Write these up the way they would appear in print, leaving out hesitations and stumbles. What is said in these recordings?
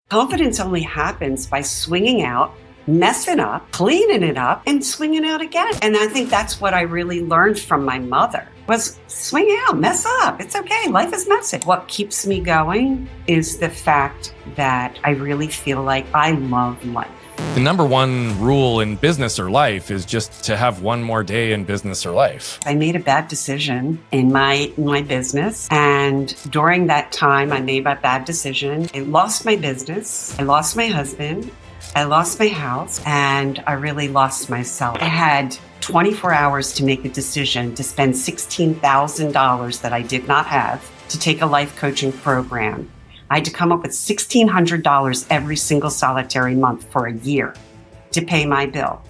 Confidence only happens by swinging out, messing up, cleaning it up, and swinging out again. And I think that's what I really learned from my mother was swing out, mess up. It's okay. Life is messy. What keeps me going is the fact that I really feel like I love life. The number one rule in business or life is just to have one more day in business or life. I made a bad decision in my business. And during that time, I made a bad decision. I lost my business. I lost my husband. I lost my house. And I really lost myself. I had 24 hours to make a decision to spend $16,000 that I did not have to take a life coaching program. I had to come up with $1,600 every single solitary month for a year to pay my bill.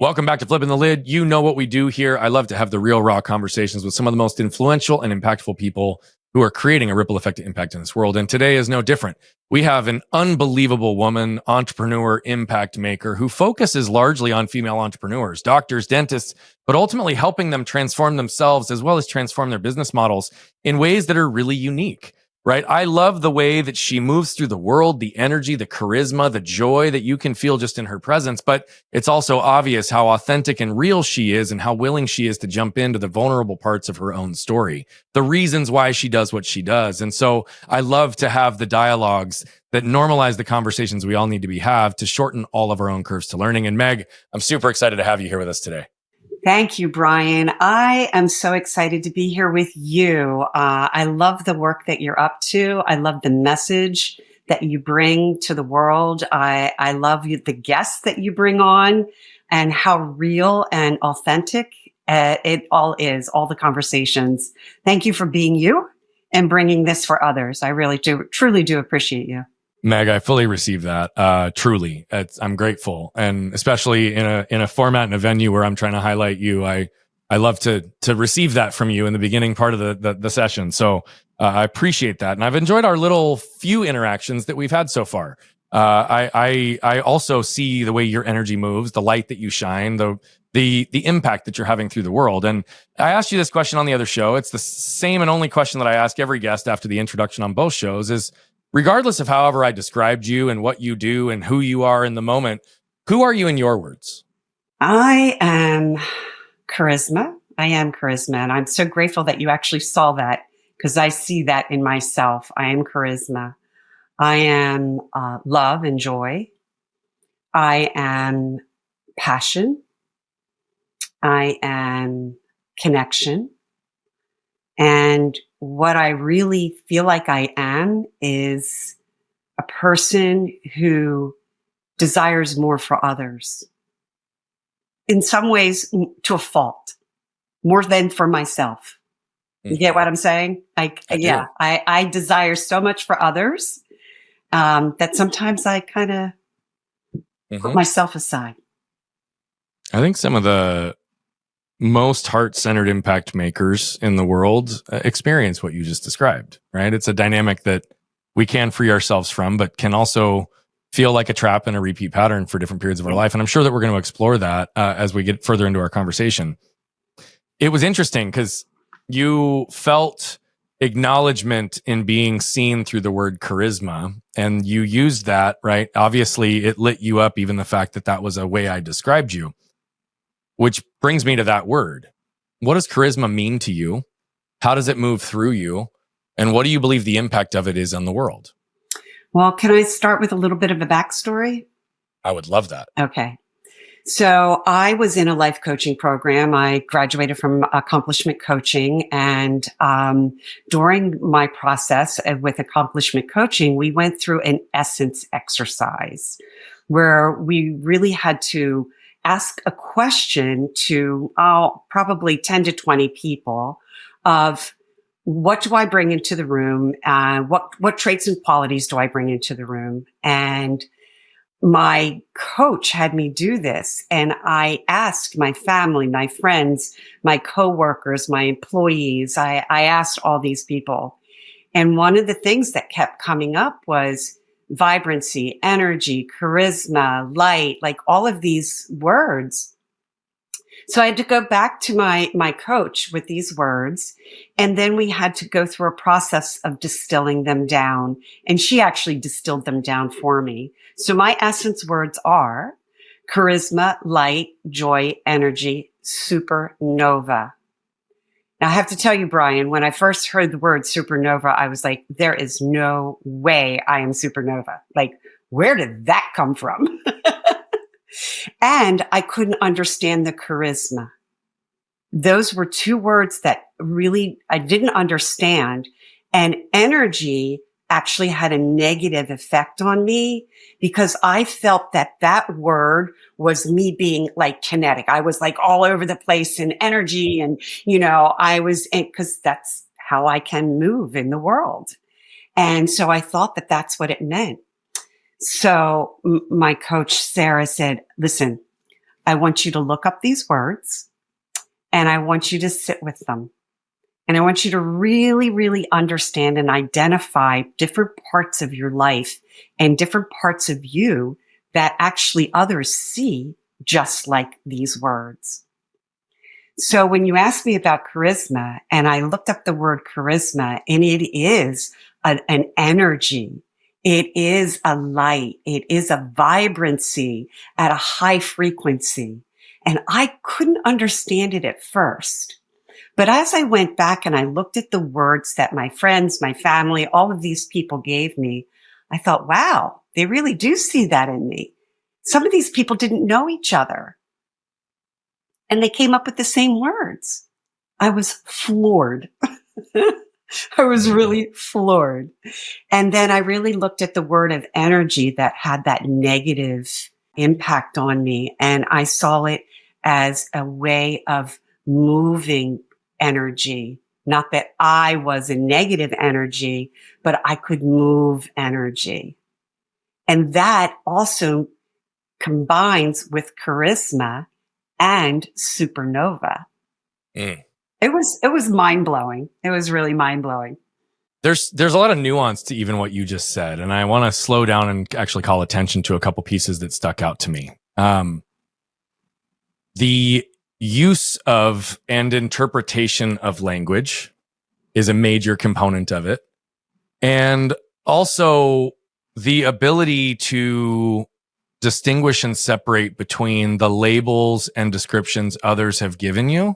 Welcome back to Flipping the Lid. You know what we do here. I love to have the real, raw conversations with some of the most influential and impactful people who are creating a ripple effect impact in this world. And today is no different. We have an unbelievable woman, entrepreneur, impact maker who focuses largely on female entrepreneurs, doctors, dentists, but ultimately helping them transform themselves as well as transform their business models in ways that are really unique. Right? I love the way that she moves through the world, the energy, the charisma, the joy that you can feel just in her presence. But it's also obvious how authentic and real she is and how willing she is to jump into the vulnerable parts of her own story, the reasons why she does what she does. And so I love to have the dialogues that normalize the conversations we all need to have to shorten all of our own curves to learning. And Meg, I'm super excited to have you here with us today. Thank you, Brian. I am so excited to be here with you. I love the work that you're up to. I love the message that you bring to the world. I love the guests that you bring on and how real and authentic it all is, all the conversations. Thank you for being you and bringing this for others. I really do, truly do appreciate you. Meg, I fully receive that. Truly, I'm grateful, and especially in a format and a venue where I'm trying to highlight you. I love to receive that from you in the beginning part of the session. So I appreciate that, and I've enjoyed our little few interactions that we've had so far. I also see the way your energy moves, the light that you shine, the impact that you're having through the world. And I asked you this question on the other show. It's the same and only question that I ask every guest after the introduction on both shows is, regardless of however I described you and what you do and who you are in the moment, who are you in your words? I am charisma. And I'm so grateful that you actually saw that because I see that in myself. I am charisma. I am love and joy. I am passion. I am connection. And what I really feel like I am is a person who desires more for others. In some ways, to a fault, more than for myself. You get what I'm saying? I desire so much for others that sometimes I kind of put myself aside. I think some of the most heart-centered impact makers in the world experience what you just described, right? It's a dynamic that we can free ourselves from, but can also feel like a trap and a repeat pattern for different periods of our life. And I'm sure that we're going to explore that as we get further into our conversation. It was interesting because you felt acknowledgement in being seen through the word charisma, and you used that, right? Obviously, it lit you up, even the fact that that was a way I described you. Which brings me to that word. What does charisma mean to you? How does it move through you? And what do you believe the impact of it is on the world? Well, can I start with a little bit of a backstory? I would love that. Okay. So I was in a life coaching program. I graduated from accomplishment coaching. And during my process with accomplishment coaching, we went through an essence exercise where we really had to ask a question to probably 10 to 20 people of what do I bring into the room? What traits and qualities do I bring into the room? And my coach had me do this. And I asked my family, my friends, my coworkers, my employees, I asked all these people. And one of the things that kept coming up was vibrancy, energy, charisma, light, like all of these words. So I had to go back to my coach with these words, and then we had to go through a process of distilling them down. And she actually distilled them down for me. So my essence words are charisma, light, joy, energy, supernova. Now I have to tell you, Brian, when I first heard the word supernova, I was like, there is no way I am supernova. Like, where did that come from? And I couldn't understand the charisma. Those were two words that really I didn't understand. And energy actually had a negative effect on me because I felt that that word was me being like kinetic. I was like all over the place in energy. And, I was, because that's how I can move in the world. And so I thought that that's what it meant. So my coach, Sarah, said, listen, I want you to look up these words and I want you to sit with them. And I want you to really, really understand and identify different parts of your life and different parts of you that actually others see just like these words. So when you asked me about charisma, and I looked up the word charisma, and it is an energy. It is a light. It is a vibrancy at a high frequency. And I couldn't understand it at first. But as I went back and I looked at the words that my friends, my family, all of these people gave me, I thought, wow, they really do see that in me. Some of these people didn't know each other. And they came up with the same words. I was floored. I was really floored. And then I really looked at the word of energy that had that negative impact on me. And I saw it as a way of moving energy. Not that I was a negative energy, but I could move energy. And that also combines with charisma and supernova. It was mind blowing. It was really mind blowing. There's a lot of nuance to even what you just said, and I want to slow down and actually call attention to a couple pieces that stuck out to me. The use of and interpretation of language is a major component of it, and also the ability to distinguish and separate between the labels and descriptions others have given you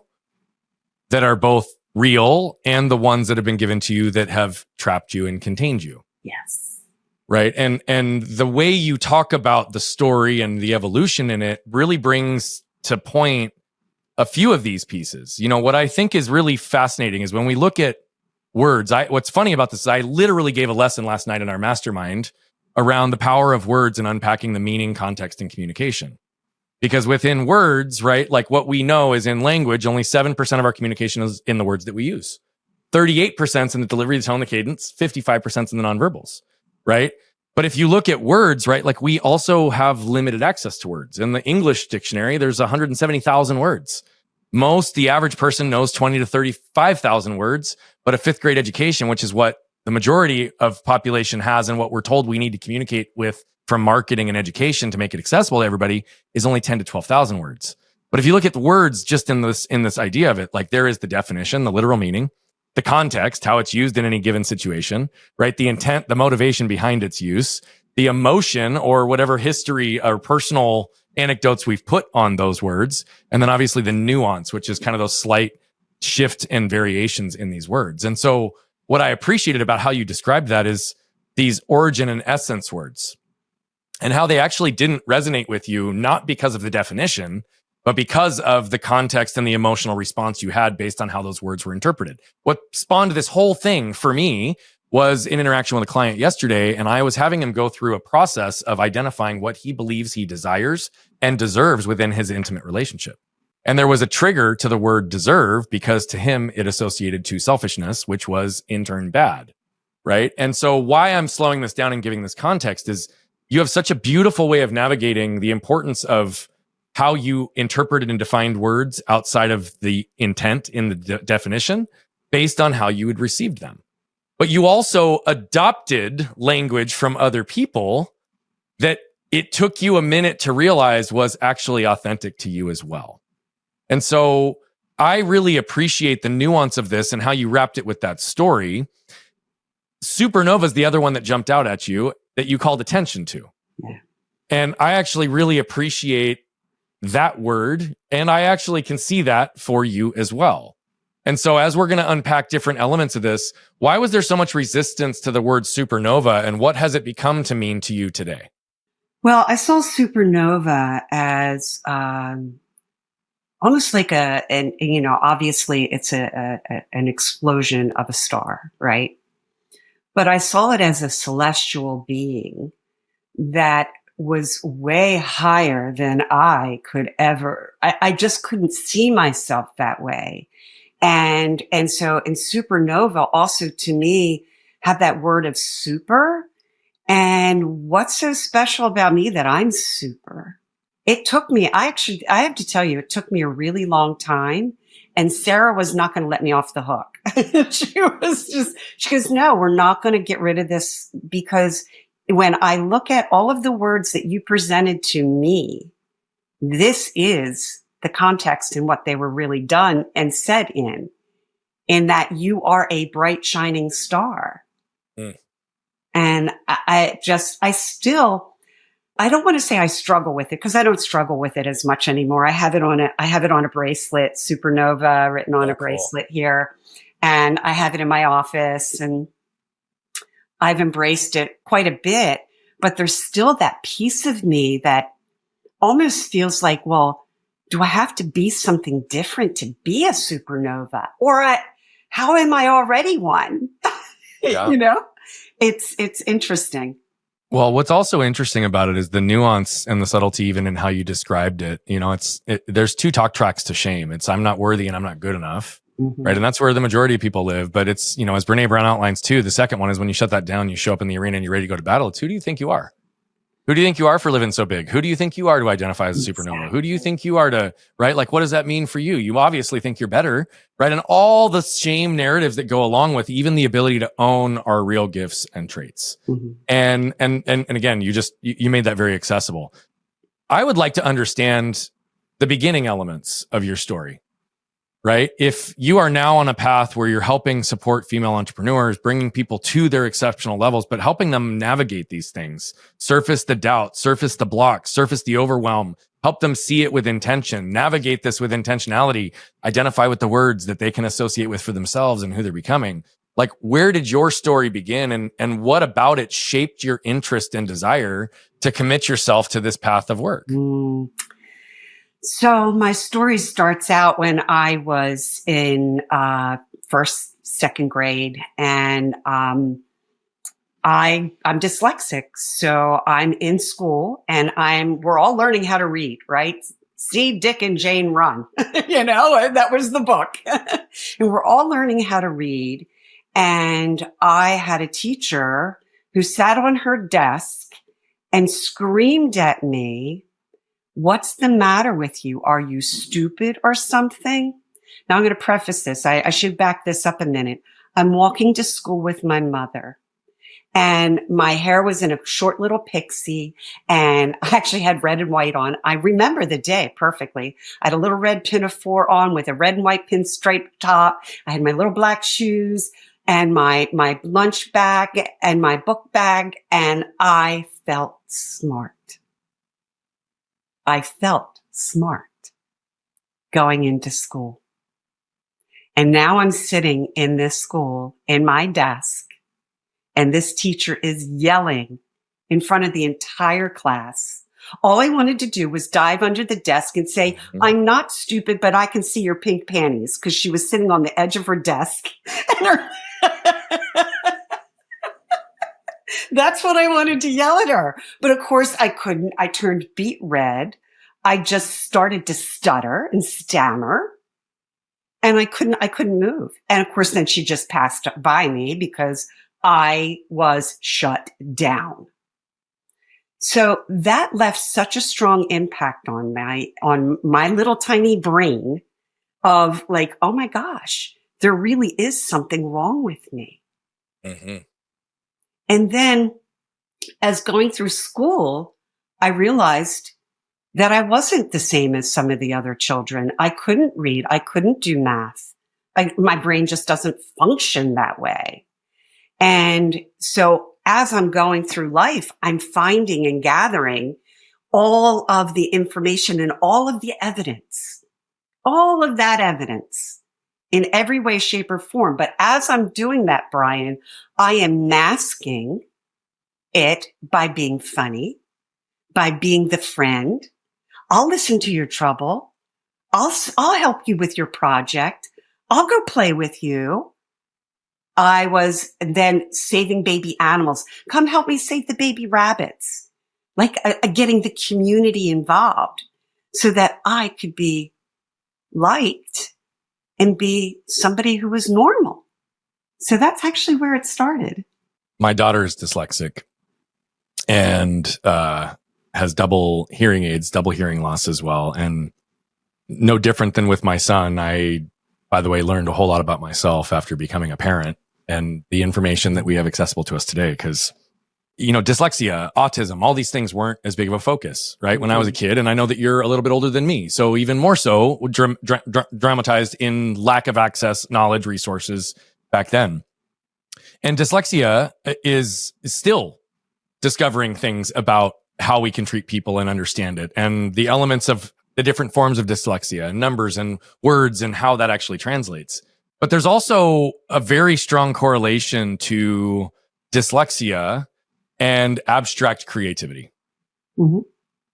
that are both real and the ones that have been given to you that have trapped you and contained you. Yes. Right. And the way you talk about the story and the evolution in it really brings to point a few of these pieces. What I think is really fascinating is when we look at words, what's funny about this is I literally gave a lesson last night in our mastermind around the power of words and unpacking the meaning, context, and communication. Because within words, right, like what we know is in language, only 7% of our communication is in the words that we use. 38% in the delivery, the tone, the cadence, 55% in the nonverbals, right? But if you look at words, right, like we also have limited access to words. In the English dictionary, there's 170,000 words. The average person knows 20 to 35,000 words, but a fifth grade education, which is what the majority of population has and what we're told we need to communicate with from marketing and education to make it accessible to everybody, is only 10 to 12,000 words. But if you look at the words just in this idea of it, like there is the definition, the literal meaning, the context, how it's used in any given situation, right? The intent, the motivation behind its use, the emotion or whatever history or personal anecdotes we've put on those words. And then obviously the nuance, which is kind of those slight shift and variations in these words. And so what I appreciated about how you described that is these origin and essence words and how they actually didn't resonate with you, not because of the definition, but because of the context and the emotional response you had based on how those words were interpreted. What spawned this whole thing for me was an interaction with a client yesterday, and I was having him go through a process of identifying what he believes he desires and deserves within his intimate relationship. And there was a trigger to the word deserve because to him, it associated to selfishness, which was in turn bad, right? And so why I'm slowing this down and giving this context is you have such a beautiful way of navigating the importance of how you interpreted and defined words outside of the intent in the definition based on how you had received them. But you also adopted language from other people that it took you a minute to realize was actually authentic to you as well. And so I really appreciate the nuance of this and how you wrapped it with that story. Supernova is the other one that jumped out at you that you called attention to. Yeah. And I actually really appreciate that word. And I actually can see that for you as well. And so as we're going to unpack different elements of this, why was there so much resistance to the word supernova, and what has it become to mean to you today? Well, I saw supernova as almost like obviously it's an explosion of a star, right? But I saw it as a celestial being that was way higher than I could ever. I just couldn't see myself that way. And so in supernova also to me had that word of super. And what's so special about me that I'm super? It took me, I have to tell you, it took me a really long time. And Sarah was not going to let me off the hook. She goes, no, we're not going to get rid of this, because when I look at all of the words that you presented to me, this is the context in what they were really done and said in that you are a bright, shining star. Mm. And I don't want to say I struggle with it, because I don't struggle with it as much anymore. I have it on a bracelet, supernova written on a bracelet here. And I have it in my office, and I've embraced it quite a bit, but there's still that piece of me that almost feels like, well, do I have to be something different to be a supernova? Or how am I already one? Yeah. It's interesting. Well, what's also interesting about it is the nuance and the subtlety, even in how you described it. There's two talk tracks to shame. It's I'm not worthy and I'm not good enough. Mm-hmm. Right. And that's where the majority of people live. But it's, as Brene Brown outlines too, the second one is when you shut that down, you show up in the arena and you're ready to go to battle. It's who do you think you are? Who do you think you are for living so big? Who do you think you are to identify as a supernova? Who do you think you are to, right? Like, what does that mean for you? You obviously think you're better, right? And all the shame narratives that go along with even the ability to own our real gifts and traits. Mm-hmm. And again, you made that very accessible. I would like to understand the beginning elements of your story, right? If you are now on a path where you're helping support female entrepreneurs, bringing people to their exceptional levels, but helping them navigate these things, surface the doubt, surface the block, surface the overwhelm, help them see it with intention, navigate this with intentionality, identify with the words that they can associate with for themselves and who they're becoming. Like, where did your story begin, and what about it shaped your interest and desire to commit yourself to this path of work? So my story starts out when I was in second grade, and I'm dyslexic. So I'm in school, and we're all learning how to read, right? See Dick and Jane Run, and that was the book. And we're all learning how to read. And I had a teacher who sat on her desk and screamed at me, "What's the matter with you? Are you stupid or something?" Now I'm going to preface this. I should back this up a minute. I'm walking to school with my mother, and my hair was in a short little pixie, and I actually had red and white on. I remember the day perfectly. I had a little red pinafore on with a red and white pinstripe top. I had my little black shoes and my lunch bag and my book bag, and I felt smart. I felt smart going into school. And now I'm sitting in this school in my desk, and this teacher is yelling in front of the entire class. All I wanted to do was dive under the desk and say, "I'm not stupid, but I can see your pink panties," because she was sitting on the edge of her desk. And that's what I wanted to yell at her. But of course I couldn't. I turned beet red. I just started to stutter and stammer, and I couldn't move. And of course, then she just passed by me because I was shut down. So that left such a strong impact on my little tiny brain of like, oh my gosh, there really is something wrong with me. Mm-hmm. And then as going through school, I realized that I wasn't the same as some of the other children. I couldn't read. I couldn't do math. My brain just doesn't function that way. And so as I'm going through life, I'm finding and gathering all of the information and all of the evidence, all of that evidence in every way, shape, or form. But as I'm doing that, Brian, I am masking it by being funny, by being the friend. I'll listen to your trouble. I'll help you with your project. I'll go play with you. I was then saving baby animals. Come help me save the baby rabbits. Like getting the community involved so that I could be liked and be somebody who was normal. So that's actually where it started. My daughter is dyslexic and has double hearing aids, double hearing loss as well. And no different than with my son, I, by the way, learned a whole lot about myself after becoming a parent and the information that we have accessible to us today. Because, you know, dyslexia, autism, all these things weren't as big of a focus, right? When I was a kid, and I know that you're a little bit older than me. So even more so dramatized in lack of access, knowledge, resources back then. And dyslexia is still discovering things about how we can treat people and understand it, and the elements of the different forms of dyslexia, numbers and words, and how that actually translates. But there's also a very strong correlation to dyslexia and abstract creativity. Mm-hmm.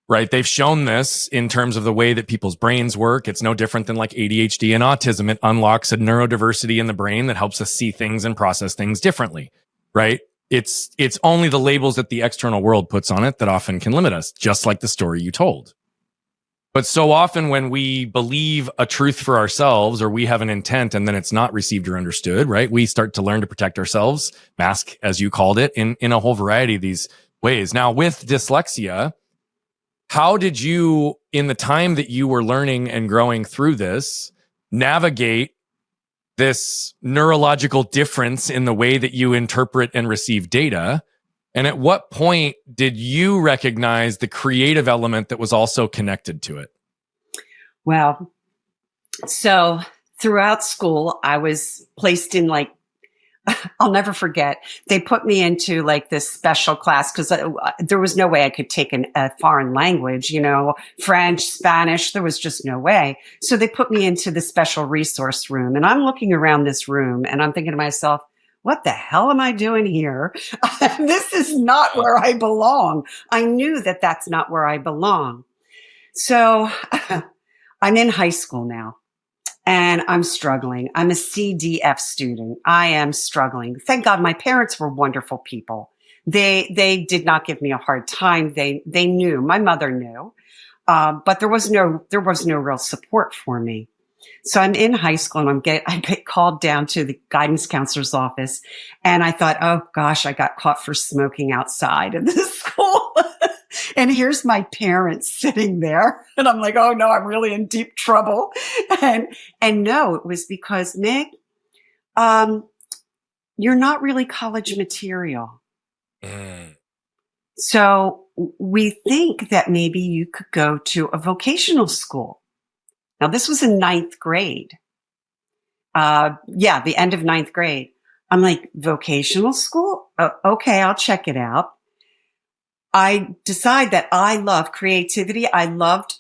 Right? They've shown this in terms of the way that people's brains work. It's no different than like ADHD and autism. It unlocks a neurodiversity in the brain that helps us see things and process things differently, right? It's only the labels that the external world puts on it that often can limit us, just like the story you told. But so often when we believe a truth for ourselves, or we have an intent and then it's not received or understood, right? We start to learn to protect ourselves, mask, as you called it, in a whole variety of these ways. Now, with dyslexia, how did you, in the time that you were learning and growing through this, navigate this neurological difference in the way that you interpret and receive data? And at what point did you recognize the creative element that was also connected to it? Well, so throughout school, I was placed in like, I'll never forget. They put me into like this special class because there was no way I could take a foreign language, you know, French, Spanish. There was just no way. So they put me into the special resource room, and I'm looking around this room and I'm thinking to myself, what the hell am I doing here? This is not where I belong. I knew that that's not where I belong. So I'm in high school now. And I'm struggling. I'm a CDF student. I am struggling. Thank God my parents were wonderful people. They did not give me a hard time. They knew. My mother knew. But there was no real support for me. So I'm in high school and I get called down to the guidance counselor's office. And I thought, oh gosh, I got caught for smoking outside of the school. And here's my parents sitting there. And I'm like, oh no, I'm really in deep trouble. And no, it was because, Meg, you're not really college material. So we think that maybe you could go to a vocational school. Now, this was in ninth grade. The end of ninth grade. I'm like, vocational school? Okay, I'll check it out. I decide that I love creativity. I loved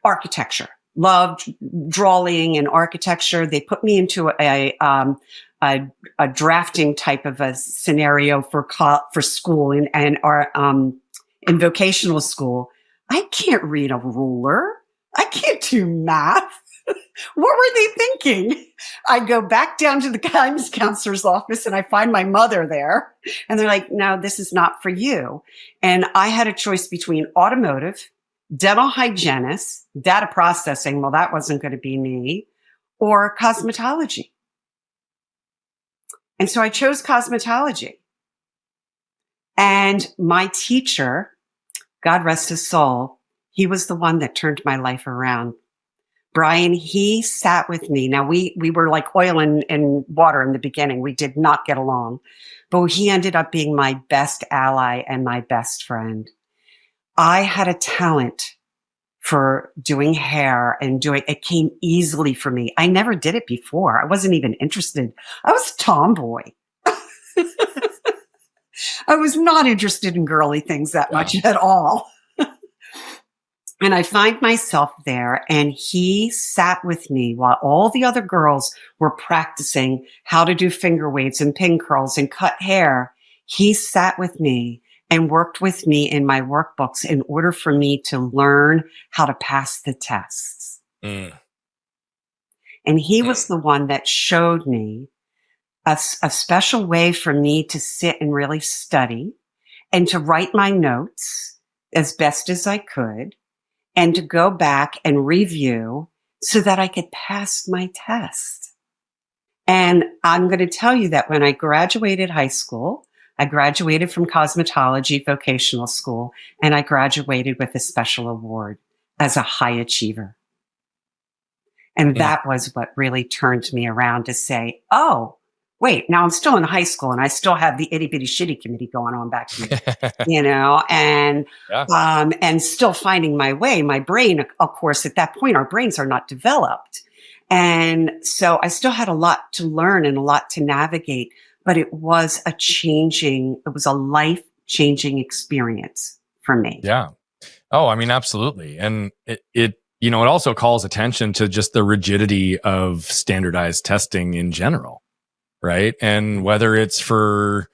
architecture, loved drawing and architecture. They put me into a drafting type of a scenario for school and in vocational school. I can't read a ruler. I can't do math. What were they thinking? I go back down to the guidance counselor's office and I find my mother there. And they're like, no, this is not for you. And I had a choice between automotive, dental hygienist, data processing. Well, that wasn't going to be me, or cosmetology. And so I chose cosmetology. And my teacher, God rest his soul, he was the one that turned my life around. Brian, he sat with me. Now, we were like oil and water in the beginning. We did not get along. But he ended up being my best ally and my best friend. I had a talent for doing hair and it came easily for me. I never did it before. I wasn't even interested. I was a tomboy. I was not interested in girly things that much at all. And I find myself there, and he sat with me while all the other girls were practicing how to do finger waves and pin curls and cut hair. He sat with me and worked with me in my workbooks in order for me to learn how to pass the tests. And he was the one that showed me a special way for me to sit and really study and to write my notes as best as I could, and to go back and review so that I could pass my test. And I'm going to tell you that when I graduated high school, I graduated from cosmetology vocational school, and I graduated with a special award as a high achiever. And that was what really turned me around to say, oh, wait, now I'm still in high school and I still have the itty bitty shitty committee going on back here, and still finding my way. My brain, of course, at that point, our brains are not developed. And so I still had a lot to learn and a lot to navigate, but it was a life-changing experience for me. Yeah. Oh, I mean, absolutely. And it also calls attention to just the rigidity of standardized testing in general. Right. And whether it's for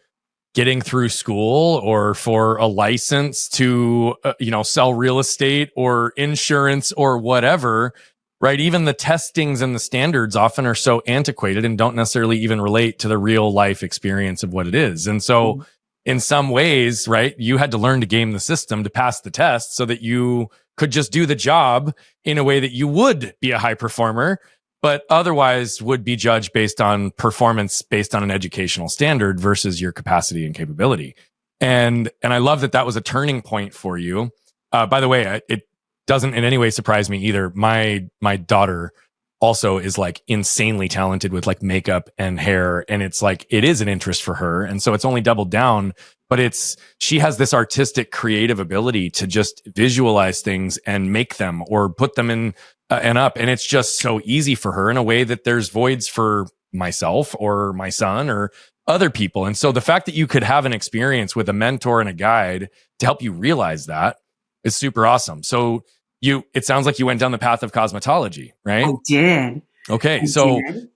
getting through school or for a license to, sell real estate or insurance or whatever, right? Even the testings and the standards often are so antiquated and don't necessarily even relate to the real life experience of what it is. And so in some ways, right, you had to learn to game the system to pass the test so that you could just do the job in a way that you would be a high performer, but otherwise would be judged based on performance, based on an educational standard versus your capacity and capability. And I love that was a turning point for you. By the way, it doesn't in any way surprise me either. My daughter also is like insanely talented with like makeup and hair. And it's like, it is an interest for her. And so it's only doubled down, but she has this artistic creative ability to just visualize things and make them or put them in and up. And it's just so easy for her in a way that there's voids for myself or my son or other people. And so the fact that you could have an experience with a mentor and a guide to help you realize that is super awesome. So it sounds like you went down the path of cosmetology, right? I did. Okay.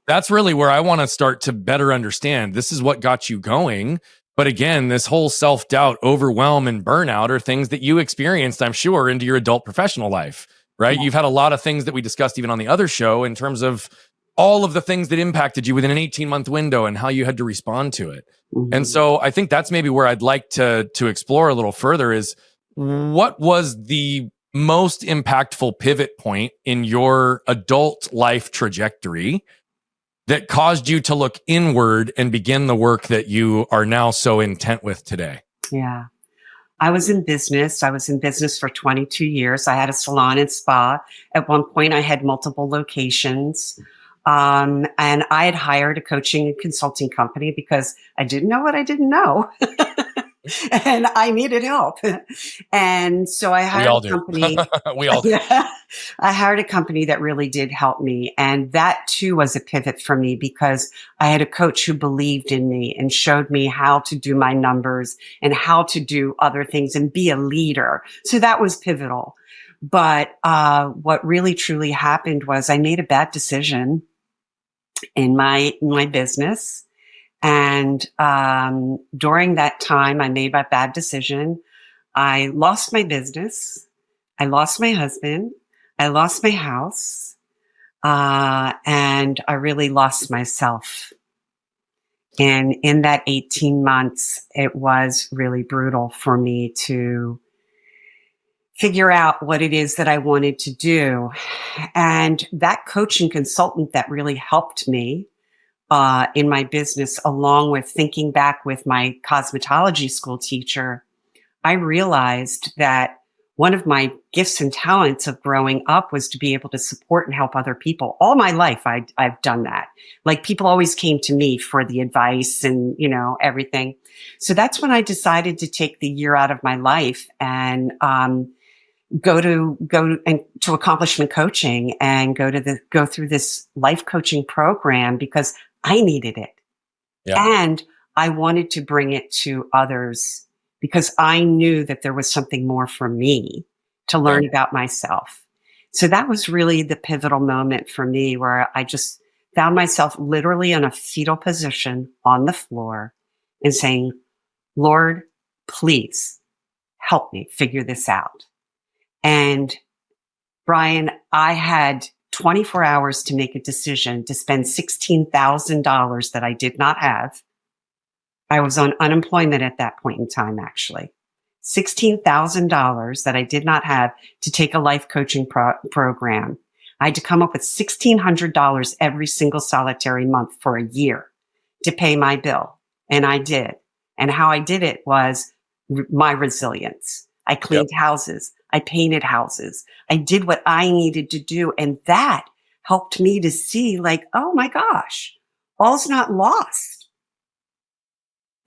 That's really where I want to start to better understand. This is what got you going. But again, this whole self-doubt, overwhelm, and burnout are things that you experienced, I'm sure, into your adult professional life, right? Yeah. You've had a lot of things that we discussed even on the other show in terms of all of the things that impacted you within an 18-month window and how you had to respond to it. And so I think that's maybe where I'd like to explore a little further is what was the most impactful pivot point in your adult life trajectory that caused you to look inward and begin the work that you are now so intent with today? Yeah. I was in business. I was in business for 22 years. I had a salon and spa. At one point, I had multiple locations. And I had hired a coaching and consulting company because I didn't know what I didn't know. And I needed help. And so I hired a company. We all do. I hired a company that really did help me. And that too was a pivot for me because I had a coach who believed in me and showed me how to do my numbers and how to do other things and be a leader. So that was pivotal. But what really truly happened was I made a bad decision in my business. And during that time, I made my bad decision. I lost my business. I lost my husband. I lost my house. And I really lost myself. And in that 18 months, it was really brutal for me to figure out what it is that I wanted to do. And that coach and consultant that really helped me in my business, along with thinking back with my cosmetology school teacher, I realized that one of my gifts and talents of growing up was to be able to support and help other people. All my life, I've done that. Like people always came to me for the advice and, everything. So that's when I decided to take the year out of my life and, to accomplishment coaching and go through this life coaching program because I needed it. Yeah. And I wanted to bring it to others because I knew that there was something more for me to learn about myself. So that was really the pivotal moment for me where I just found myself literally in a fetal position on the floor and saying, Lord, please help me figure this out. And Brian, I had 24 hours to make a decision to spend $16,000 that I did not have. I was on unemployment at that point in time, actually. $16,000 that I did not have to take a life coaching program. I had to come up with $1,600 every single solitary month for a year to pay my bill. And I did. And how I did it was my resilience. I cleaned houses. I painted houses. I did what I needed to do. And that helped me to see like, oh my gosh, all's not lost.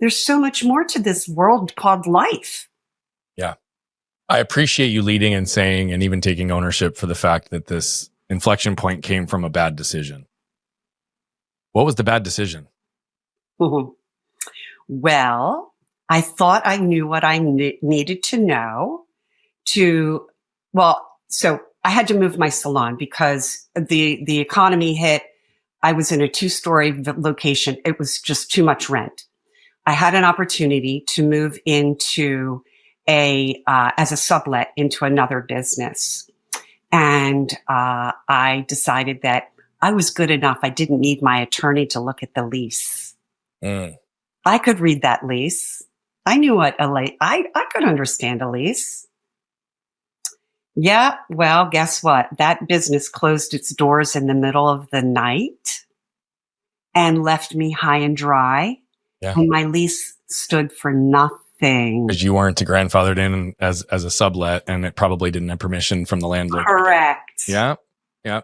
There's so much more to this world called life. Yeah. I appreciate you leading and saying, and even taking ownership for the fact that this inflection point came from a bad decision. What was the bad decision? Well, I thought I knew what I needed to know so I had to move my salon because the economy hit. I was in a 2-story location. It was just too much rent. I had an opportunity to move into as a sublet into another business. And I decided that I was good enough. I didn't need my attorney to look at the lease. I could read that lease. I knew what I could understand a lease. Yeah, well, guess what? That business closed its doors in the middle of the night and left me high and dry. Yeah. And my lease stood for nothing. Because you weren't grandfathered in as a sublet, and it probably didn't have permission from the landlord. Correct. Yeah. Yeah.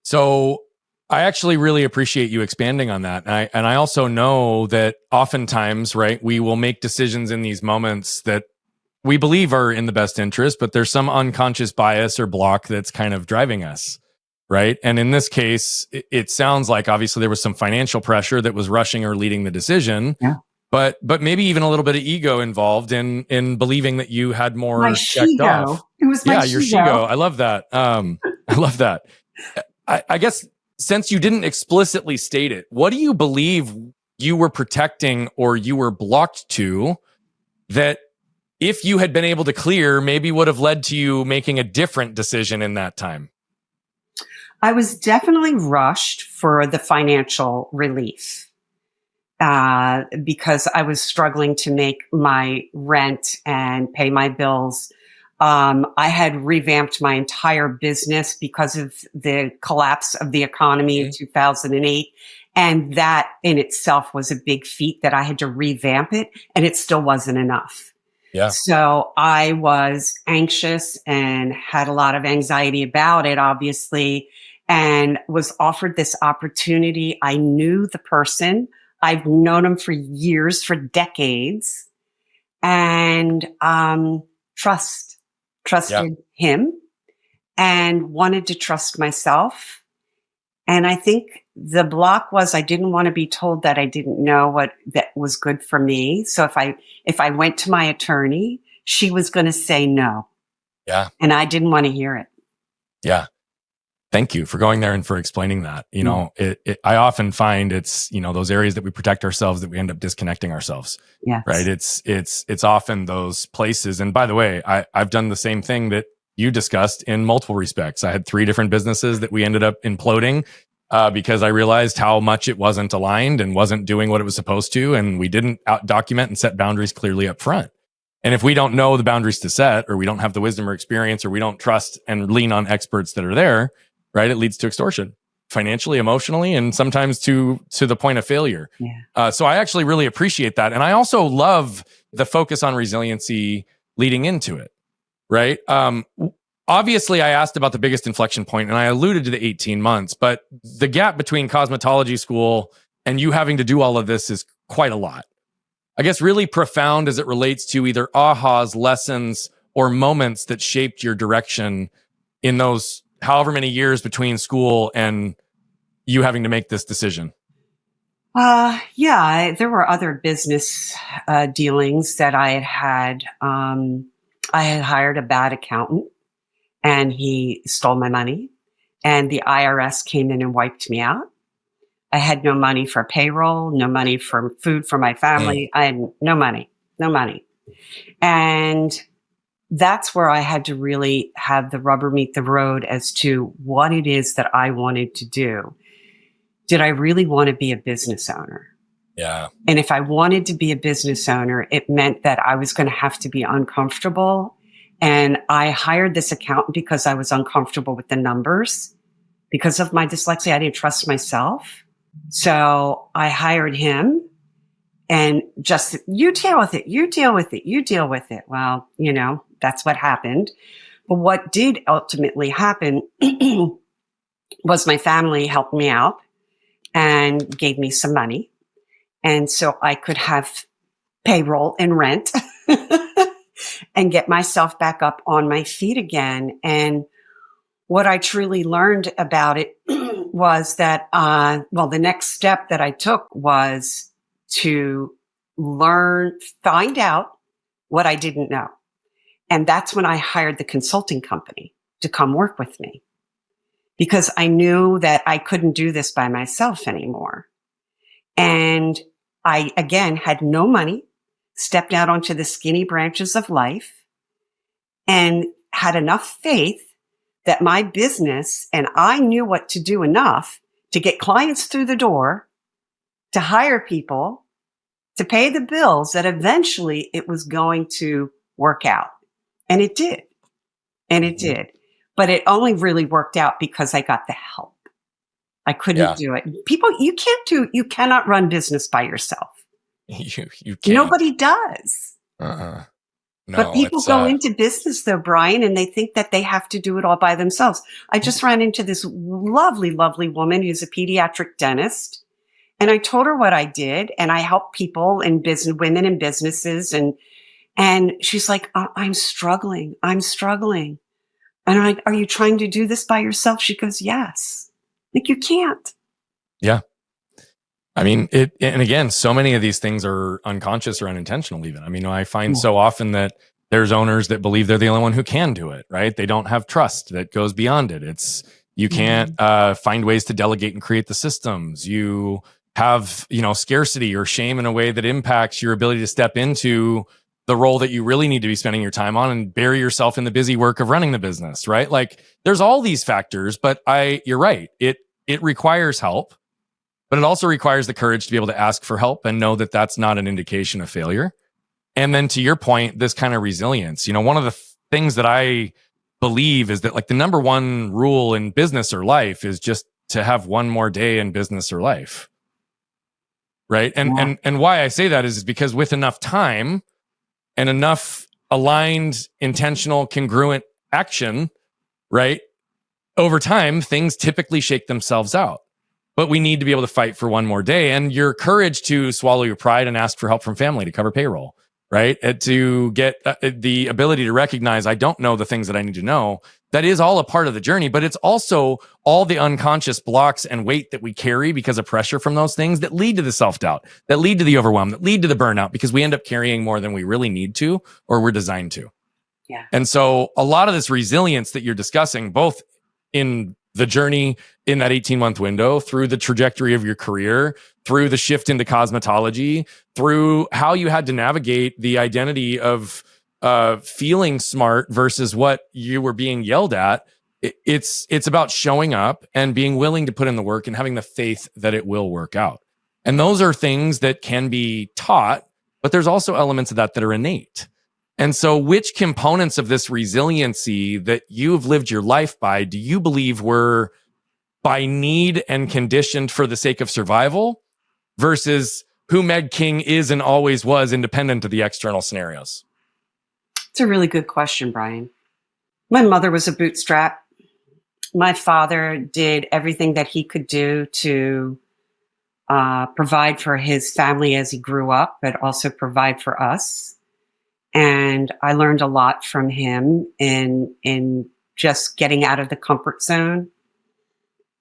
So I actually really appreciate you expanding on that. And I also know that oftentimes, right, we will make decisions in these moments that we believe are in the best interest, but there's some unconscious bias or block that's kind of driving us, right? And in this case, it sounds like obviously there was some financial pressure that was rushing or leading the decision. Yeah. But maybe even a little bit of ego involved in believing that you had more My checked off. It was my your shigo. I love that. I love that. I guess since you didn't explicitly state it, what do you believe you were protecting or you were blocked to that if you had been able to clear, maybe would have led to you making a different decision in that time? I was definitely rushed for the financial relief because I was struggling to make my rent and pay my bills. I had revamped my entire business because of the collapse of the economy in 2008. And that in itself was a big feat that I had to revamp it, and it still wasn't enough. Yeah. So I was anxious and had a lot of anxiety about it, obviously, and was offered this opportunity. I knew the person. I've known him for years, for decades, and trusted him and wanted to trust myself. And I think the block was I didn't want to be told that I didn't know what that was good for me. So if I went to my attorney, she was going to say no. Yeah. And I didn't want to hear it. Yeah. Thank you for going there and for explaining that. You know, I often find it's, those areas that we protect ourselves that we end up disconnecting ourselves. Yes. Right. It's often those places. And by the way, I've done the same thing that you discussed in multiple respects. I had 3 different businesses that we ended up imploding because I realized how much it wasn't aligned and wasn't doing what it was supposed to. And we didn't document and set boundaries clearly up front. And if we don't know the boundaries to set, or we don't have the wisdom or experience, or we don't trust and lean on experts that are there, right, it leads to extortion, financially, emotionally, and sometimes to the point of failure. Yeah. So I actually really appreciate that. And I also love the focus on resiliency leading into it, right? Obviously, I asked about the biggest inflection point, and I alluded to the 18 months, but the gap between cosmetology school and you having to do all of this is quite a lot. I guess really profound as it relates to either ahas, lessons, or moments that shaped your direction in those however many years between school and you having to make this decision? There were other business dealings that I had had. I had hired a bad accountant and he stole my money, and the IRS came in and wiped me out. I had no money for payroll, no money for food for my family. I had no money. And that's where I had to really have the rubber meet the road as to what it is that I wanted to do. Did I really want to be a business owner? Yeah. And if I wanted to be a business owner, it meant that I was going to have to be uncomfortable. And I hired this accountant because I was uncomfortable with the numbers. Because of my dyslexia, I didn't trust myself. So I hired him and just, you deal with it, you deal with it, you deal with it. Well, that's what happened. But what did ultimately happen was my family helped me out and gave me some money. And so I could have payroll and rent and get myself back up on my feet again. And what I truly learned about it was that, the next step that I took was to find out what I didn't know. And that's when I hired the consulting company to come work with me, because I knew that I couldn't do this by myself anymore. And I, again, had no money, stepped out onto the skinny branches of life, and had enough faith that my business, and I knew what to do enough to get clients through the door, to hire people, to pay the bills, that eventually it was going to work out. And it did. And it did. But it only really worked out because I got the help. I couldn't do it. People, you cannot run business by yourself. You can't. Nobody does. No, but people go into business though, Brian, and they think that they have to do it all by themselves. I just ran into this lovely, lovely woman who's a pediatric dentist. And I told her what I did, and I help people and women in businesses. And she's like, I'm struggling. And I'm like, are you trying to do this by yourself? She goes, yes. Like, you can't. Yeah. I mean, and again, so many of these things are unconscious or unintentional even. I mean, I find so often that there's owners that believe they're the only one who can do it, right? They don't have trust that goes beyond it. You can't find ways to delegate and create the systems. You have, scarcity or shame in a way that impacts your ability to step into the role that you really need to be spending your time on and bury yourself in the busy work of running the business, right? Like, there's all these factors, but you're right. It requires help, but it also requires the courage to be able to ask for help and know that that's not an indication of failure. And then to your point, this kind of resilience, one of the things that I believe is that, like, the number one rule in business or life is just to have one more day in business or life. Right. And why I say that is because with enough time and enough aligned, intentional, congruent action, right, over time, things typically shake themselves out. But we need to be able to fight for one more day. And your courage to swallow your pride and ask for help from family to cover payroll, right? And to get the ability to recognize, I don't know the things that I need to know. That is all a part of the journey, but it's also all the unconscious blocks and weight that we carry because of pressure from those things that lead to the self-doubt, that lead to the overwhelm, that lead to the burnout, because we end up carrying more than we really need to, or we're designed to. Yeah. And so a lot of this resilience that you're discussing, both in the journey in that 18-month window, through the trajectory of your career, through the shift into cosmetology, through how you had to navigate the identity of feeling smart versus what you were being yelled at. It's about showing up and being willing to put in the work and having the faith that it will work out. And those are things that can be taught, but there's also elements of that are innate. And so which components of this resiliency that you've lived your life by do you believe were by need and conditioned for the sake of survival versus who Meg King is and always was, independent of the external scenarios? It's a really good question, Brian. My mother was a bootstrap. My father did everything that he could do to provide for his family as he grew up, but also provide for us. And And I learned a lot from him in just getting out of the comfort zone.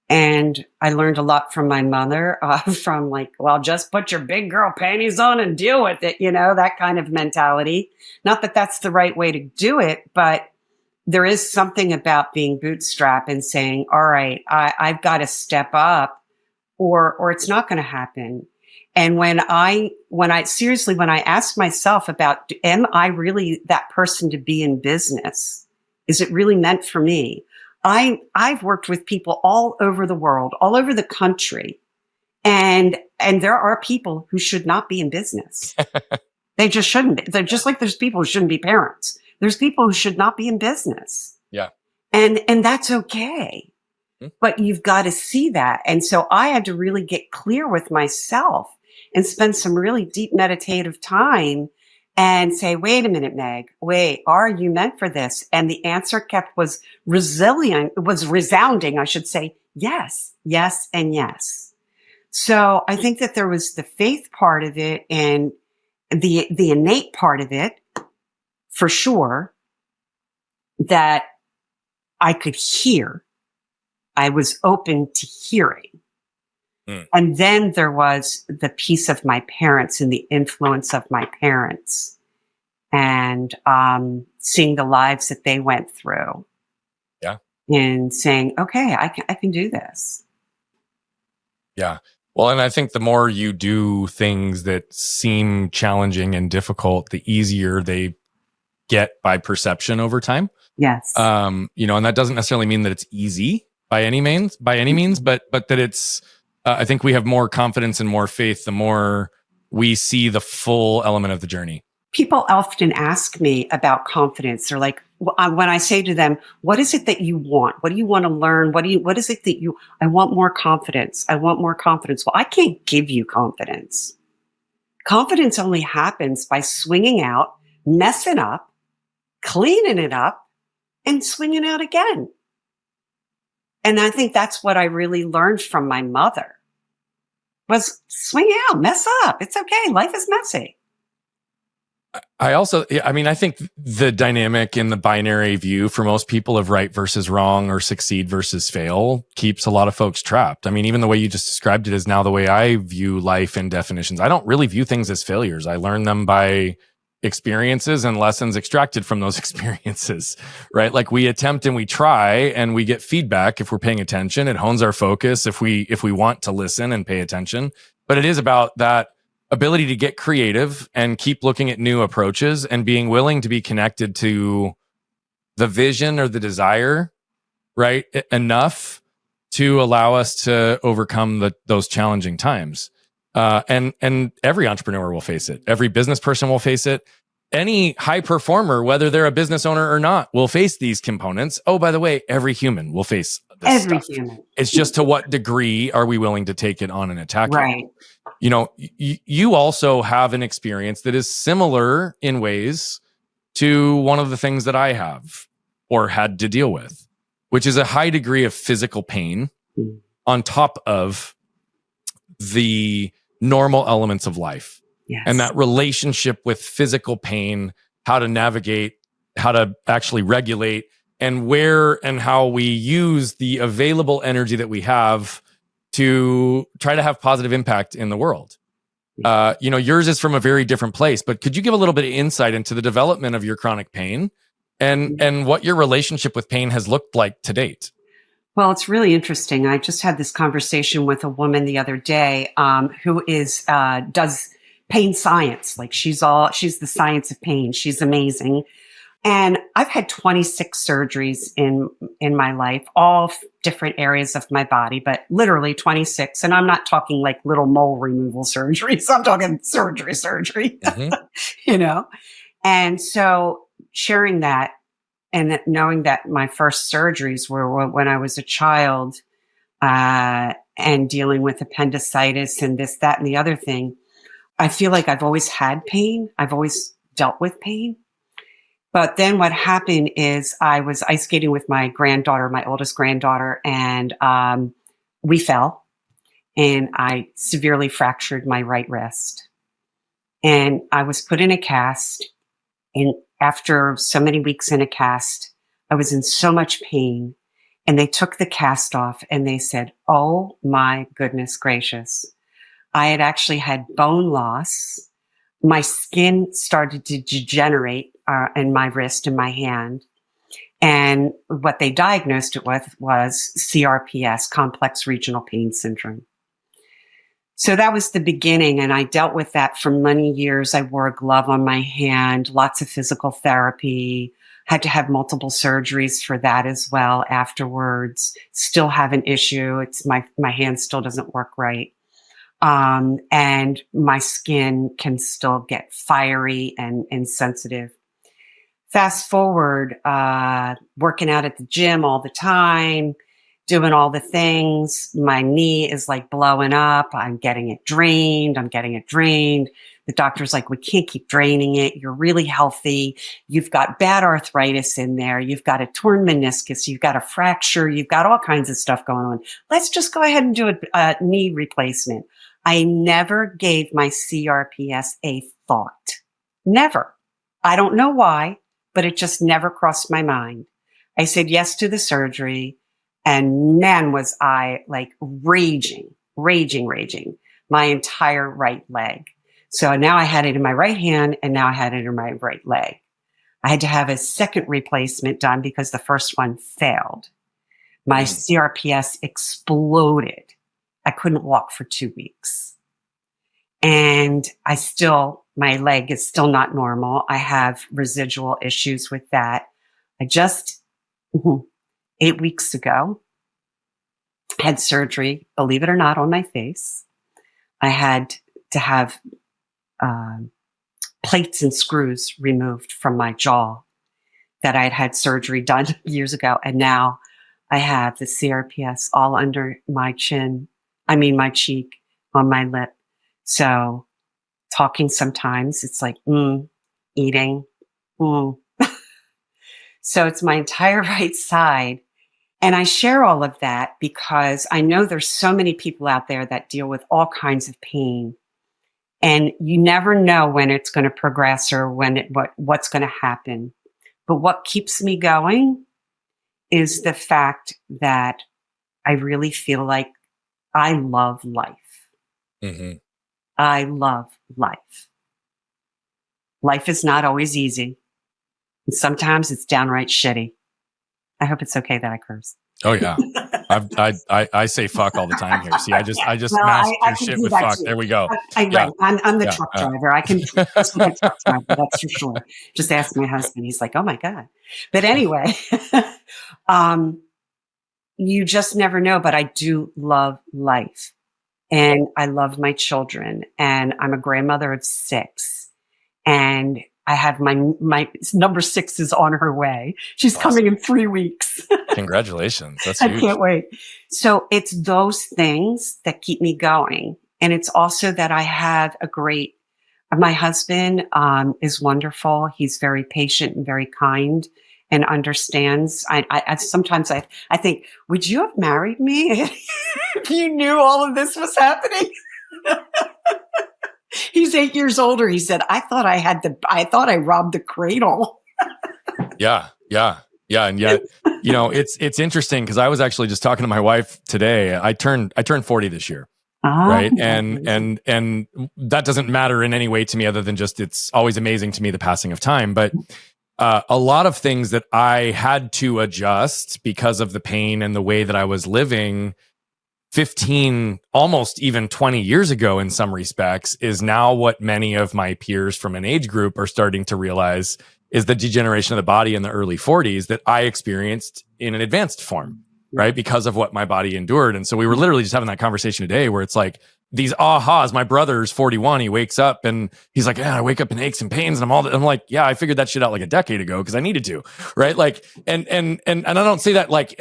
And I learned a lot from my mother, from like, well, just put your big girl panties on and deal with it, that kind of mentality. Not that that's the right way to do it, but there is something about being bootstrapped and saying, all right, I've got to step up or it's not going to happen. And when I asked myself about, am I really that person to be in business? Is it really meant for me? I've worked with people all over the world, all over the country. And there are people who should not be in business. They just shouldn't be. They're just like there's people who shouldn't be parents. There's people who should not be in business. Yeah. And that's okay. But you've got to see that. And so I had to really get clear with myself and spend some really deep meditative time and say, wait a minute, Meg, wait, are you meant for this? And the answer was resounding, I should say, yes, yes, and yes. So I think that there was the faith part of it and the innate part of it, for sure, that I could hear. I was open to hearing. And then there was the piece of my parents and the influence of my parents and seeing the lives that they went through. Yeah. And saying, okay, I can do this. Yeah. Well, and I think the more you do things that seem challenging and difficult, the easier they get by perception over time. Yes. And that doesn't necessarily mean that it's easy by any means, but that it's, I think we have more confidence and more faith the more we see the full element of the journey. People often ask me about confidence. They're like, when I say to them, what is it that you want? What do you want to learn? What is it that I want more confidence. I want more confidence. Well, I can't give you confidence. Confidence only happens by swinging out, messing up, cleaning it up, and swinging out again. And I think that's what I really learned from my mother was swing out, mess up. It's okay. Life is messy. I think the dynamic in the binary view for most people of right versus wrong or succeed versus fail keeps a lot of folks trapped. I mean, even the way you just described it is now the way I view life and definitions. I don't really view things as failures. I learn them by experiences and lessons extracted from those experiences, right? Like we attempt and we try and we get feedback if we're paying attention. It hones our focus if we want to listen and pay attention. But it is about that ability to get creative and keep looking at new approaches and being willing to be connected to the vision or the desire, right? Enough to allow us to overcome those challenging times. And every entrepreneur will face it. Every business person will face it. Any high performer, whether they're a business owner or not, will face these components. Oh, by the way, every human will face this Every stuff. human. It's just to what degree are we willing to take it on and attack right. it? You also have an experience that is similar in ways to one of the things that I have or had to deal with, which is a high degree of physical pain on top of the normal elements of life. Yes. And that relationship with physical pain, how to navigate, how to actually regulate, and where and how we use the available energy that we have to try to have positive impact in the world. Yours is from a very different place, but could you give a little bit of insight into the development of your chronic pain and what your relationship with pain has looked like to date? Well, it's really interesting. I just had this conversation with a woman the other day who does pain science. Like she's the science of pain. She's amazing. And I've had 26 surgeries in my life, all different areas of my body, but literally 26. And I'm not talking like little mole removal surgeries. I'm talking surgery, mm-hmm. And so sharing that, and knowing that my first surgeries were when I was a child and dealing with appendicitis and this, that, and the other thing, I feel like I've always had pain. I've always dealt with pain. But then what happened is I was ice skating with my granddaughter, my oldest granddaughter, and we fell. And I severely fractured my right wrist. And I was put in a cast. And after so many weeks in a cast, I was in so much pain, and they took the cast off and they said, oh my goodness gracious. I had actually had bone loss. My skin started to degenerate in my wrist and my hand. And what they diagnosed it with was CRPS, complex regional pain syndrome. So that was the beginning. And I dealt with that for many years. I wore a glove on my hand, lots of physical therapy, had to have multiple surgeries for that as well afterwards. Still have an issue. It's my hand still doesn't work right. And my skin can still get fiery and sensitive. Fast forward, working out at the gym all the time, doing all the things. My knee is like blowing up. I'm getting it drained. The doctor's like, we can't keep draining it. You're really healthy. You've got bad arthritis in there. You've got a torn meniscus. You've got a fracture. You've got all kinds of stuff going on. Let's just go ahead and do a knee replacement. I never gave my CRPS a thought. Never. I don't know why, but it just never crossed my mind. I said yes to the surgery, and man, was I like raging my entire right leg. So now I had it in my right hand, and now I had it in my right leg. I had to have a second replacement done because the first one failed. My CRPS exploded. I couldn't walk for 2 weeks. And my leg is still not normal. I have residual issues with that. I just 8 weeks ago had surgery, believe it or not, on my face. I had to have plates and screws removed from my jaw that I had surgery done years ago. And now I have the CRPS all under my my cheek, on my lip. So talking sometimes, it's like, eating. So it's my entire right side. And I share all of that because I know there's so many people out there that deal with all kinds of pain. And you never know when it's going to progress or what's going to happen. But what keeps me going is the fact that I really feel like I love life. Mm-hmm. I love life. Life is not always easy. And sometimes it's downright shitty. I hope it's okay that I curse. Oh yeah. I say fuck all the time here. See, I just mask your shit with fuck. Too. There we go. Right. I'm the truck driver. I can curse with a truck driver. That's for sure. Just ask my husband. He's like, oh my God. But anyway, you just never know, but I do love life. And I love my children, and I'm a grandmother of 6, and I have my number 6 is on her way. She's awesome. Coming in 3 weeks. Congratulations. That's huge. I can't wait. So it's those things that keep me going. And it's also that I have my husband is wonderful. He's very patient and very kind and understands. I sometimes I think, would you have married me if you knew all of this was happening? He's 8 years older. He said, I thought I robbed the cradle. Yeah. And yet, it's interesting because I was actually just talking to my wife today. I turned 40 this year. Right. And that doesn't matter in any way to me other than just, it's always amazing to me, the passing of time. But a lot of things that I had to adjust because of the pain and the way that I was living 15, almost even 20 years ago in some respects, is now what many of my peers from an age group are starting to realize is the degeneration of the body in the early 40s that I experienced in an advanced form, right? Because of what my body endured. And so we were literally just having that conversation today where it's like, these ahas. My brother's 41. He wakes up and he's like, yeah, I wake up in aches and pains. And I'm like, yeah, I figured that shit out like a decade ago because I needed to. Right. Like, and I don't say that like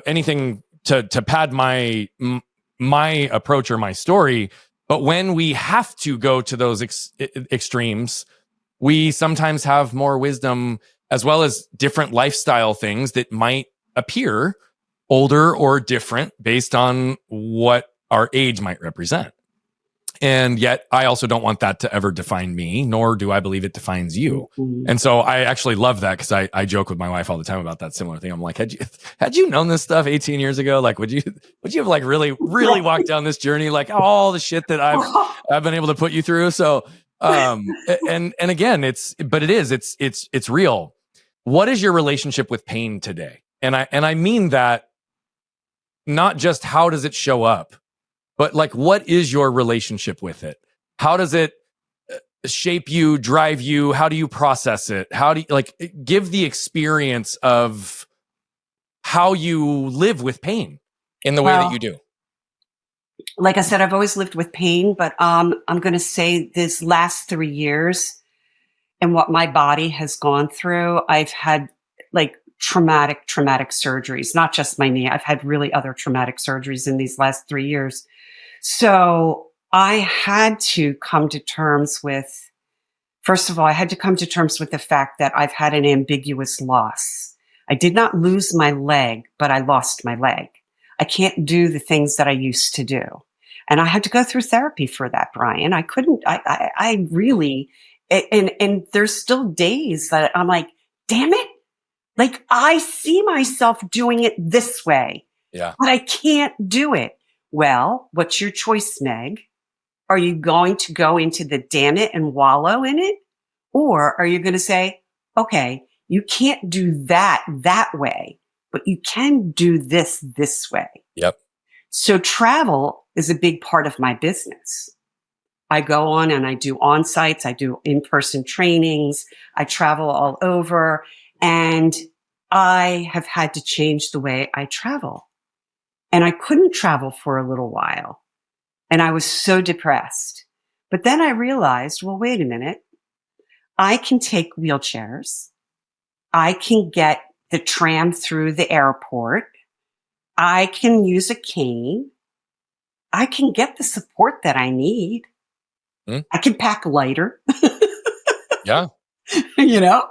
anything to pad my approach or my story. But when we have to go to those extremes, we sometimes have more wisdom as well as different lifestyle things that might appear older or different based on what our age might represent. And yet I also don't want that to ever define me, nor do I believe it defines you. Mhm. And so I actually love that, because I joke with my wife all the time about that similar thing. I'm like, had you known this stuff 18 years ago, like, would you have like really walked down this journey, like all the shit that I've been able to put you through? So, and again, it's real. What is your relationship with pain today? And I mean that not just how does it show up, but like, what is your relationship with it? How does it shape you, drive you? How do you process it? How do you, like, give the experience of how you live with pain in the way that you do? Like I said, I've always lived with pain, but I'm going to say this last 3 years and what my body has gone through, I've had like traumatic surgeries, not just my knee. I've had really other traumatic surgeries in these last 3 years. So I had to come to terms with, first of all, I had to come to terms with the fact that I've had an ambiguous loss. I did not lose my leg, but I lost my leg. I can't do the things that I used to do. And I had to go through therapy for that, Brian. I couldn't, I really, and there's still days that I'm like, damn it. Like, I see myself doing it this way, Yeah, but I can't do it. Well, what's your choice, Meg? Are you going to go into the damn it and wallow in it? Or are you going to say, okay, you can't do that way, but you can do this way. Yep. So travel is a big part of my business. I go on and I do on-sites, I do in-person trainings, I travel all over, and I have had to change the way I travel. And I couldn't travel for a little while. And I was so depressed. But then I realized, well, wait a minute. I can take wheelchairs. I can get the tram through the airport. I can use a cane. I can get the support that I need. I can pack lighter. Yeah. You know?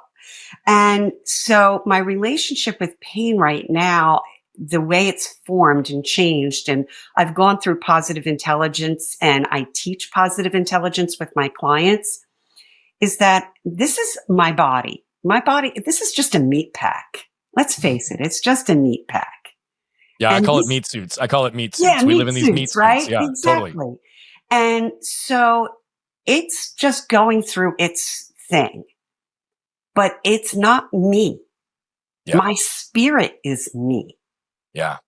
And so my relationship with pain right now, the way it's formed and changed, and I've gone through positive intelligence and I teach positive intelligence with my clients, is that this is my body. My body, this is just a meat pack. Let's face it, it's just a meat pack. Yeah, And I call it this- meat suits. I call it meat suits. Yeah, We meat live in these suits, meat right? suits. Yeah, Exactly. totally. And so it's just going through its thing. But it's not me. Yeah. My spirit is me. Yeah.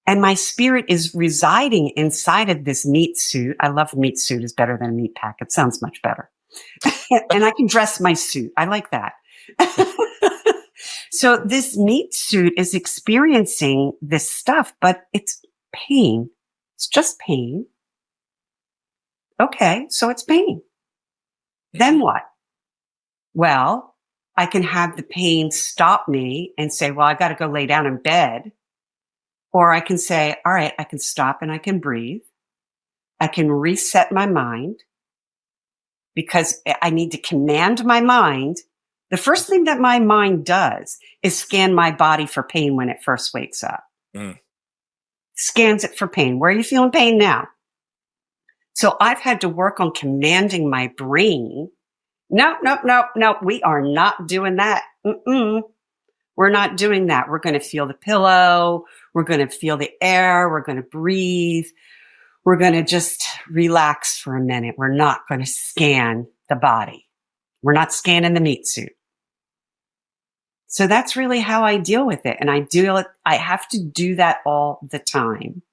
And my spirit is residing inside of this meat suit. I love meat suit is better than a meat pack. It sounds much better. And I can dress my suit. I like that. So this meat suit is experiencing this stuff, but it's pain. It's just pain. Okay, so it's pain. Then what? Well, I can have the pain stop me and say, well, I got to go lay down in bed. Or I can say, all right, I can stop and I can breathe. I can reset my mind because I need to command my mind. The first thing that my mind does is scan my body for pain when it first wakes up. Scans it for pain. Where are you feeling pain now? So I've had to work on commanding my brain. No, we are not doing that. We're not doing that. We're going to feel the pillow. We're going to feel the air. We're going to breathe. We're going to just relax for a minute. We're not going to scan the body. We're not scanning the meat suit. So that's really how I deal with it. And I have to do that all the time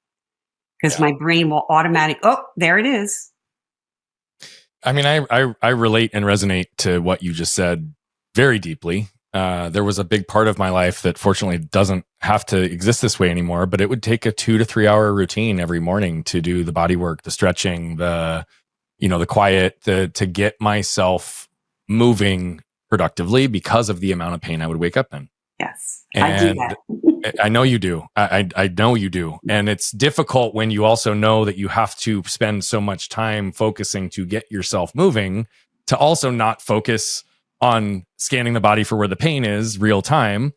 because my brain will oh, there it is. I mean, I relate and resonate to what you just said very deeply. There was a big part of my life that fortunately doesn't have to exist this way anymore, but it would take a 2 to 3 hour routine every morning to do the body work, the stretching, the quiet, to get myself moving productively because of the amount of pain I would wake up in. Yes, And I do that. I know you do. I know you do. And it's difficult when you also know that you have to spend so much time focusing to get yourself moving, to also not focus on scanning the body for where the pain is real time.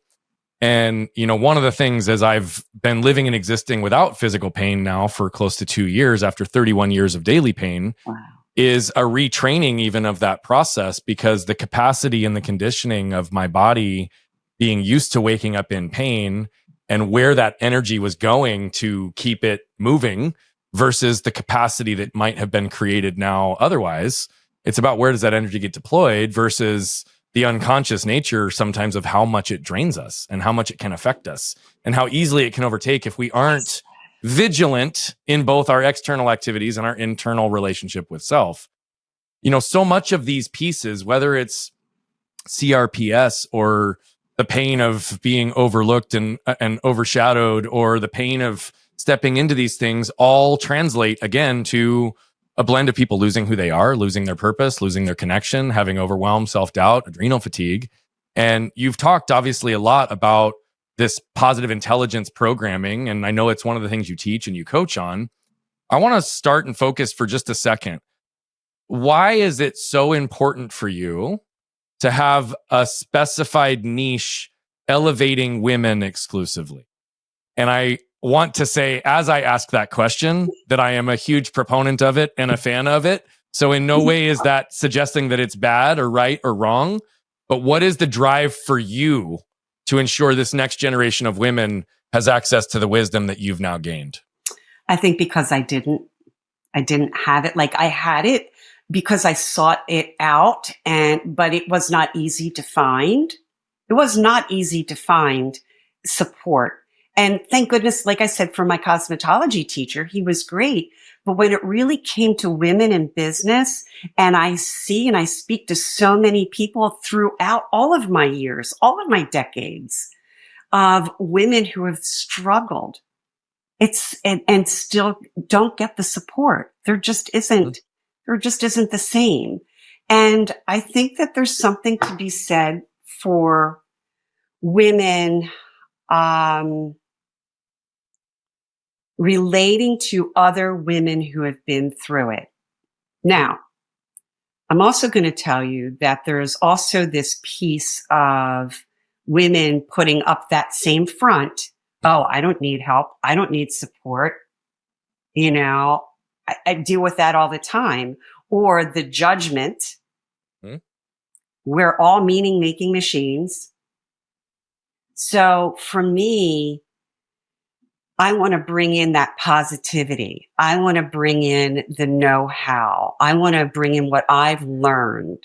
And, one of the things as I've been living and existing without physical pain now for close to 2 years after 31 years of daily pain Wow. is a retraining even of that process, because the capacity and the conditioning of my body being used to waking up in pain and where that energy was going to keep it moving versus the capacity that might have been created now otherwise. It's about where does that energy get deployed versus the unconscious nature sometimes of how much it drains us and how much it can affect us and how easily it can overtake if we aren't vigilant in both our external activities and our internal relationship with self. So much of these pieces, whether it's CRPS or the pain of being overlooked and overshadowed, or the pain of stepping into these things, all translate again to a blend of people losing who they are, losing their purpose, losing their connection, having overwhelm, self-doubt, adrenal fatigue. And you've talked obviously a lot about this positive intelligence programming, and I know it's one of the things you teach and you coach on. I want to start and focus for just a second. Why is it so important for you to have a specified niche elevating women exclusively? And I want to say, as I ask that question, that I am a huge proponent of it and a fan of it. So in no way is that suggesting that it's bad or right or wrong. But what is the drive for you to ensure this next generation of women has access to the wisdom that you've now gained? I think because I didn't have it. Like, I had it because I sought it out, but it was not easy to find. It was not easy to find support. And thank goodness, like I said, for my cosmetology teacher, he was great. But when it really came to women in business, and I see and I speak to so many people throughout all of my years, all of my decades, of women who have struggled, and still don't get the support. There just isn't the same. And I think that there's something to be said for women, relating to other women who have been through it. Now, I'm also going to tell you that there's also this piece of women putting up that same front. Oh, I don't need help. I don't need support. I deal with that all the time. Or the judgment. We're all meaning-making machines. So for me, I want to bring in that positivity. I want to bring in the know-how. I want to bring in what I've learned.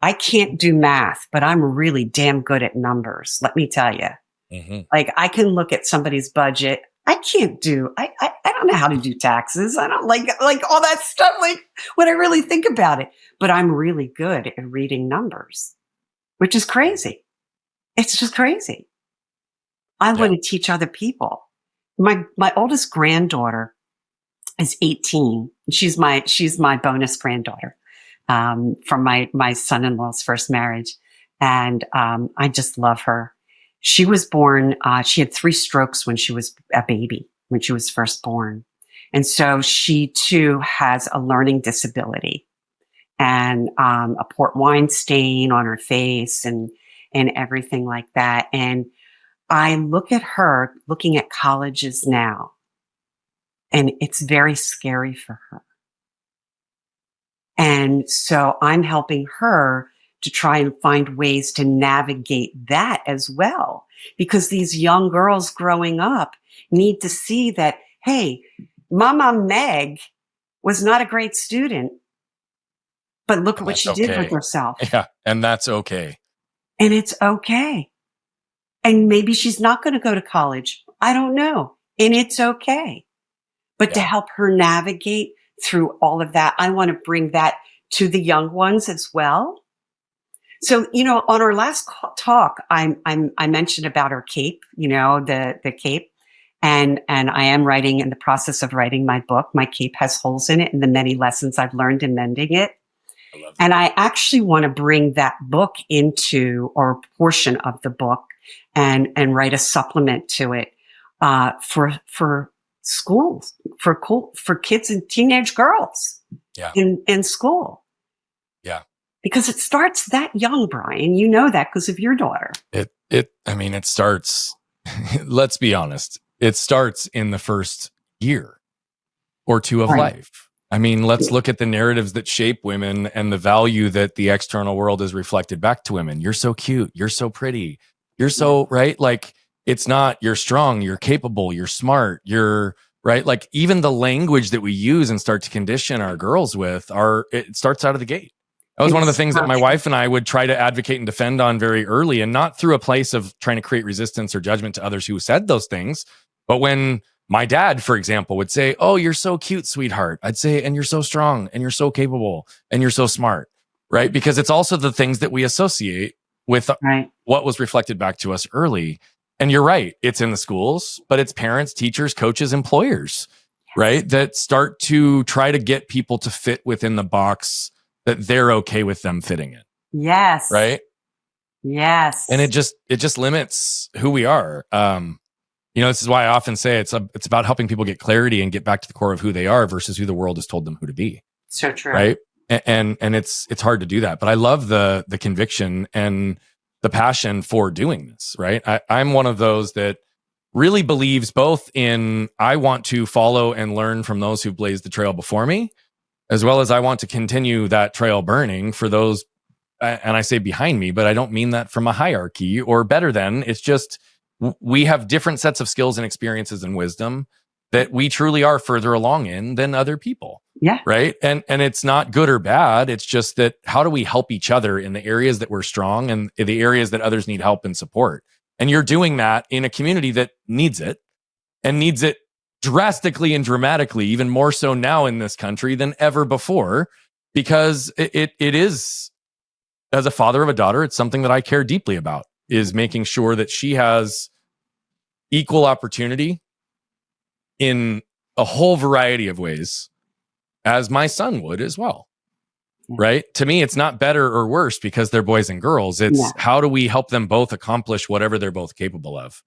I can't do math, but I'm really damn good at numbers. Let me tell you. Mm-hmm. Like, I can look at somebody's budget. I don't know how to do taxes. I don't like all that stuff. Like, when I really think about it, but I'm really good at reading numbers, which is crazy. It's just crazy. I want to teach other people. My oldest granddaughter is 18. She's my bonus granddaughter, from my son-in-law's first marriage. And, I just love her. She was born, she had 3 strokes when she was a baby, when she was first born. And so she too has a learning disability and, a port wine stain on her face and everything like that. And I look at her looking at colleges now, and it's very scary for her. And so I'm helping her to try and find ways to navigate that as well, because these young girls growing up need to see that, hey, Mama Meg was not a great student, but look at what she did with herself. Yeah, and that's okay. And it's okay. And maybe she's not going to go to college. I don't know. And it's okay. But to help her navigate through all of that, I want to bring that to the young ones as well. So, on our last talk, I mentioned about our cape, the cape. And I am in the process of writing my book. My cape has holes in it and the many lessons I've learned in mending it. And I actually want to bring that book into, or a portion of the book, and write a supplement to it, for schools, for kids and teenage girls in school. Yeah. Because it starts that young, Brian. You know that because of your daughter. It starts, let's be honest, it starts in the first year or two of Right. life. Let's look at the narratives that shape women and the value that the external world is reflected back to women. You're so cute. You're so pretty. You're so, right? Like, it's not, you're strong, you're capable, you're smart, you're right. Like, even the language that we use and start to condition our girls with it starts out of the gate. That was one of the things that my wife and I would try to advocate and defend on very early, and not through a place of trying to create resistance or judgment to others who said those things. But when my dad, for example, would say, "Oh, you're so cute, sweetheart," I'd say, "And you're so strong, and you're so capable, and you're so smart," right? Because it's also the things that we associate with Right. what was reflected back to us early. And you're right, it's in the schools, but it's parents, teachers, coaches, employers, right? That start to try to get people to fit within the box that they're okay with them fitting in. Yes. Right. Yes. And it just limits who we are. This is why I often say it's about helping people get clarity and get back to the core of who they are versus who the world has told them who to be. So true. Right. And it's hard to do that. But I love the conviction and the passion for doing this. Right. I'm one of those that really believes both in, I want to follow and learn from those who blazed the trail before me, as well as I want to continue that trail burning for those, and I say behind me, but I don't mean that from a hierarchy or better than. It's just, we have different sets of skills and experiences and wisdom that we truly are further along in than other people. Yeah. Right. And it's not good or bad. It's just that, how do we help each other in the areas that we're strong and the areas that others need help and support? And you're doing that in a community that needs it, and needs it drastically and dramatically, even more so now in this country than ever before, because it is, as a father of a daughter, it's something that I care deeply about, is making sure that she has equal opportunity in a whole variety of ways as my son would as well. Yeah. Right? To me, it's not better or worse because they're boys and girls. It's how do we help them both accomplish whatever they're both capable of?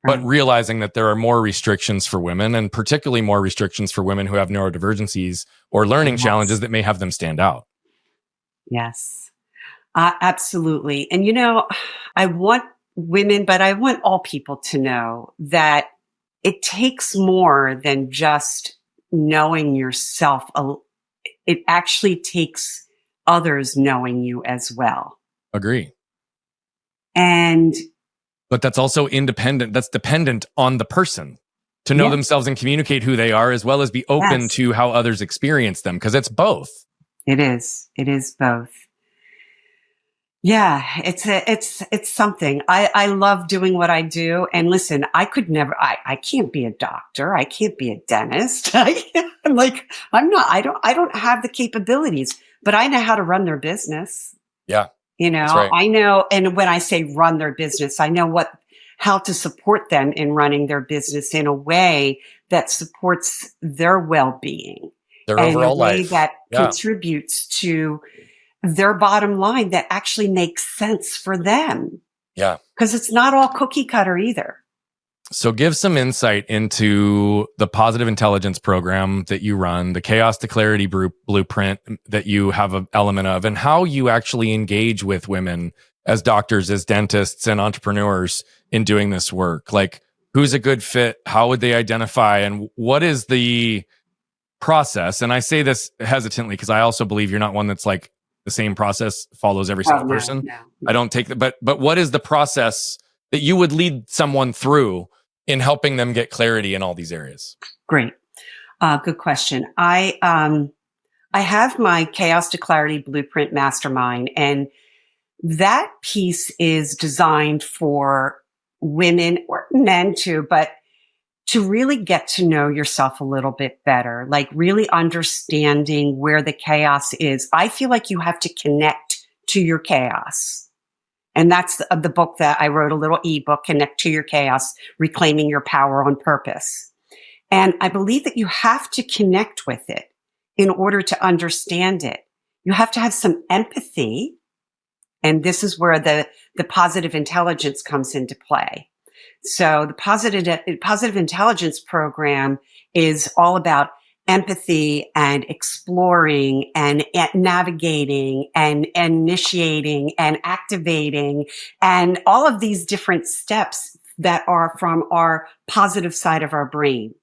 But realizing that there are more restrictions for women, and particularly more restrictions for women who have neurodivergencies or learning challenges that may have them stand out. Yes, absolutely. And, I want women, but I want all people to know that it takes more than just knowing yourself. It actually takes others knowing you as well. Agree. But that's also independent. That's dependent on the person to know themselves and communicate who they are, as well as be open to how others experience them. Because it's both. It is. It is both. Yeah, it's something. I love doing what I do. And listen, I can't be a doctor. I can't be a dentist. I don't have the capabilities, but I know how to run their business. Yeah. That's right. I know. And when I say run their business, I know how to support them in running their business in a way that supports their well-being, their overall life, that contributes to their bottom line, that actually makes sense for them. Yeah. Because it's not all cookie cutter either. So give some insight into the positive intelligence program that you run, the chaos to clarity blueprint that you have an element of, and how you actually engage with women as doctors, as dentists, and entrepreneurs in doing this work. Like, who's a good fit? How would they identify? And what is the process? And I say this hesitantly because I also believe you're not one that's like the same process follows every single person. No. I don't take that. But what is the process that you would lead someone through in helping them get clarity in all these areas? Great. Good question. I have my Chaos to Clarity Blueprint Mastermind, and that piece is designed for women or men too, but to really get to know yourself a little bit better, like really understanding where the chaos is. I feel like you have to connect to your chaos. And that's the book that I wrote, a little ebook, Connect to Your Chaos, Reclaiming Your Power on Purpose. And I believe that you have to connect with it in order to understand it. You have to have some empathy. And this is where the positive intelligence comes into play. So the positive intelligence program is all about empathy and exploring and navigating and initiating and activating and all of these different steps that are from our positive side of our brain.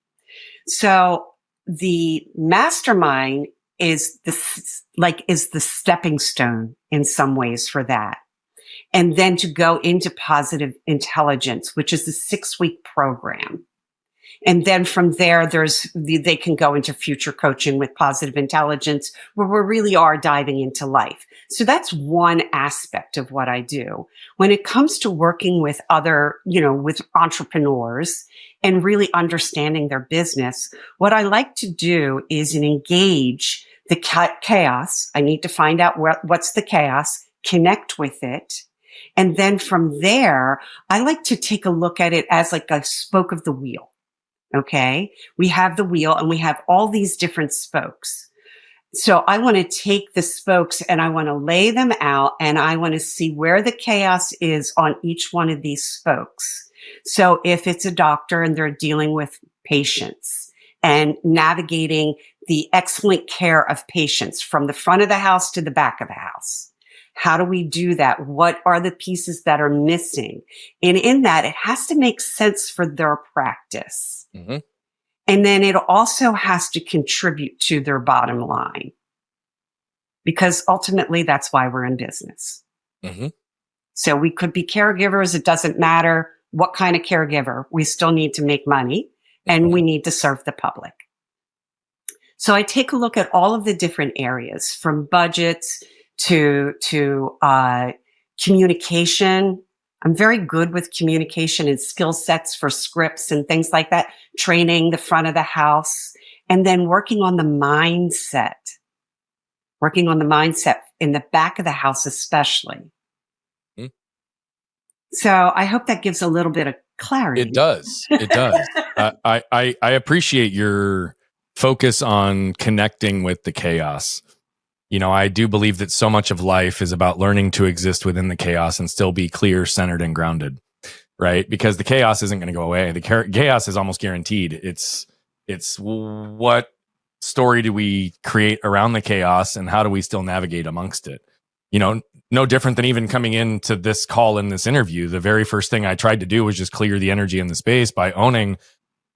So the mastermind is the stepping stone in some ways for that. And then to go into positive intelligence, which is a 6-week program. And then from there, they can go into future coaching with positive intelligence, where we really are diving into life. So that's one aspect of what I do. When it comes to working with with entrepreneurs and really understanding their business, what I like to do is engage the chaos. I need to find out what's the chaos, connect with it. And then from there, I like to take a look at it as like a spoke of the wheel. Okay. We have the wheel and we have all these different spokes. So I want to take the spokes and I want to lay them out and I want to see where the chaos is on each one of these spokes. So if it's a doctor and they're dealing with patients and navigating the excellent care of patients from the front of the house to the back of the house. How do we do that? What are the pieces that are missing? And in that, it has to make sense for their practice. Mm-hmm. And then it also has to contribute to their bottom line. Because ultimately, that's why we're in business. Mm-hmm. So we could be caregivers. It doesn't matter what kind of caregiver. We still need to make money and we need to serve the public. So I take a look at all of the different areas, from budgets to communication. I'm very good with communication and skill sets for scripts and things like that, training the front of the house, and then working on the mindset in the back of the house, especially. Mm-hmm. So I hope that gives a little bit of clarity. It does. I appreciate your focus on connecting with the chaos. I do believe that so much of life is about learning to exist within the chaos and still be clear, centered, and grounded, right? Because the chaos isn't going to go away. The chaos is almost guaranteed. It's what story do we create around the chaos and how do we still navigate amongst it? No different than even coming into this call in this interview. The very first thing I tried to do was just clear the energy in the space by owning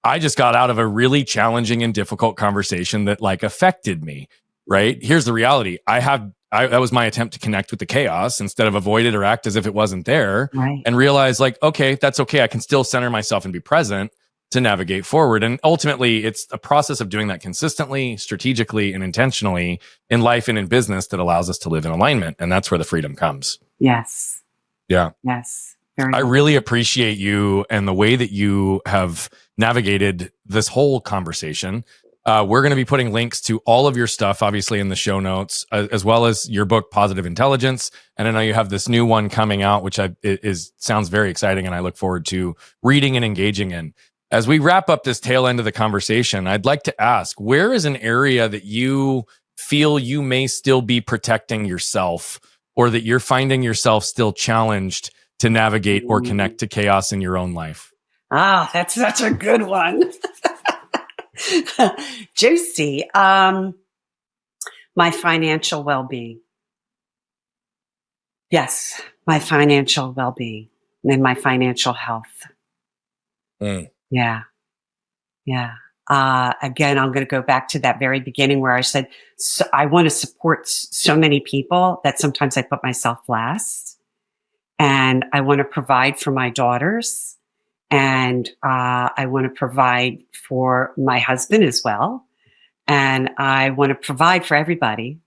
I just got out of a really challenging and difficult conversation that affected me. Right? Here's the reality. That was my attempt to connect with the chaos instead of avoid it or act as if it wasn't there, right? And realize okay, that's okay. I can still center myself and be present to navigate forward. And ultimately, it's a process of doing that consistently, strategically, and intentionally in life and in business that allows us to live in alignment. And that's where the freedom comes. Yes. Yeah. Yes. I really appreciate you and the way that you have navigated this whole conversation. We're going to be putting links to all of your stuff, obviously, in the show notes, as well as your book, Positive Intelligence. And I know you have this new one coming out, which sounds very exciting, and I look forward to reading and engaging in. As we wrap up this tail end of the conversation, I'd like to ask, where is an area that you feel you may still be protecting yourself, or that you're finding yourself still challenged to navigate or connect to chaos in your own life? Ah, that's such a good one. Juicy. My financial well-being. Yes, my financial well-being and my financial health. Yeah. Again, I'm going to go back to that very beginning where I said, I want to support so many people that sometimes I put myself last, and I want to provide for my daughters. And I want to provide for my husband as well. And I want to provide for everybody,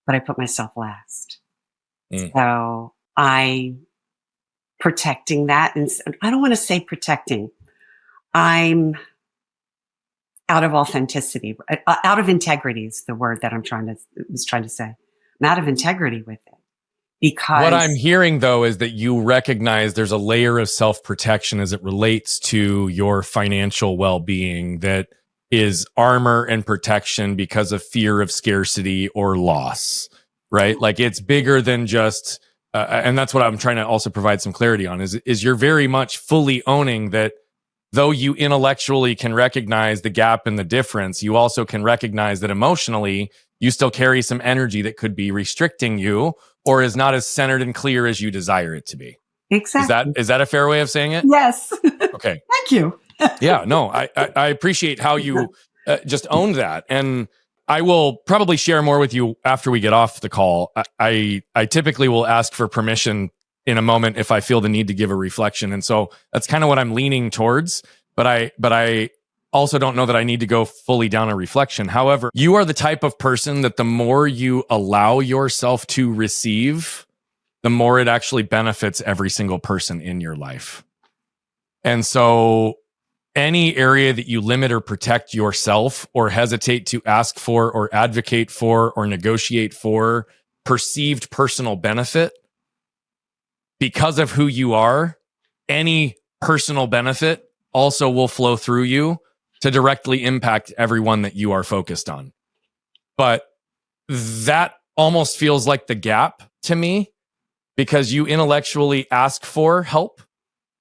but I put myself last. So I'm protecting that. And I don't want to say protecting. I'm out of authenticity, out of integrity is the word that was trying to say. I'm out of integrity with it. Because what I'm hearing, though, is that you recognize there's a layer of self-protection as it relates to your financial well-being that is armor and protection because of fear of scarcity or loss, right? It's bigger than just, and that's what I'm trying to also provide some clarity on, is you're very much fully owning that though you intellectually can recognize the gap and the difference, you also can recognize that emotionally you still carry some energy that could be restricting you or is not as centered and clear as you desire it to be. Exactly. Is that a fair way of saying it? Yes. Okay. Thank you. Yeah, no, I appreciate how you just owned that. And I will probably share more with you after we get off the call. I typically will ask for permission in a moment if I feel the need to give a reflection. And so that's kind of what I'm leaning towards. But I also don't know that I need to go fully down a reflection. However, you are the type of person that the more you allow yourself to receive, the more it actually benefits every single person in your life. And so any area that you limit or protect yourself or hesitate to ask for or advocate for or negotiate for perceived personal benefit because of who you are, any personal benefit also will flow through you to directly impact everyone that you are focused on. But that almost feels like the gap to me because you intellectually ask for help.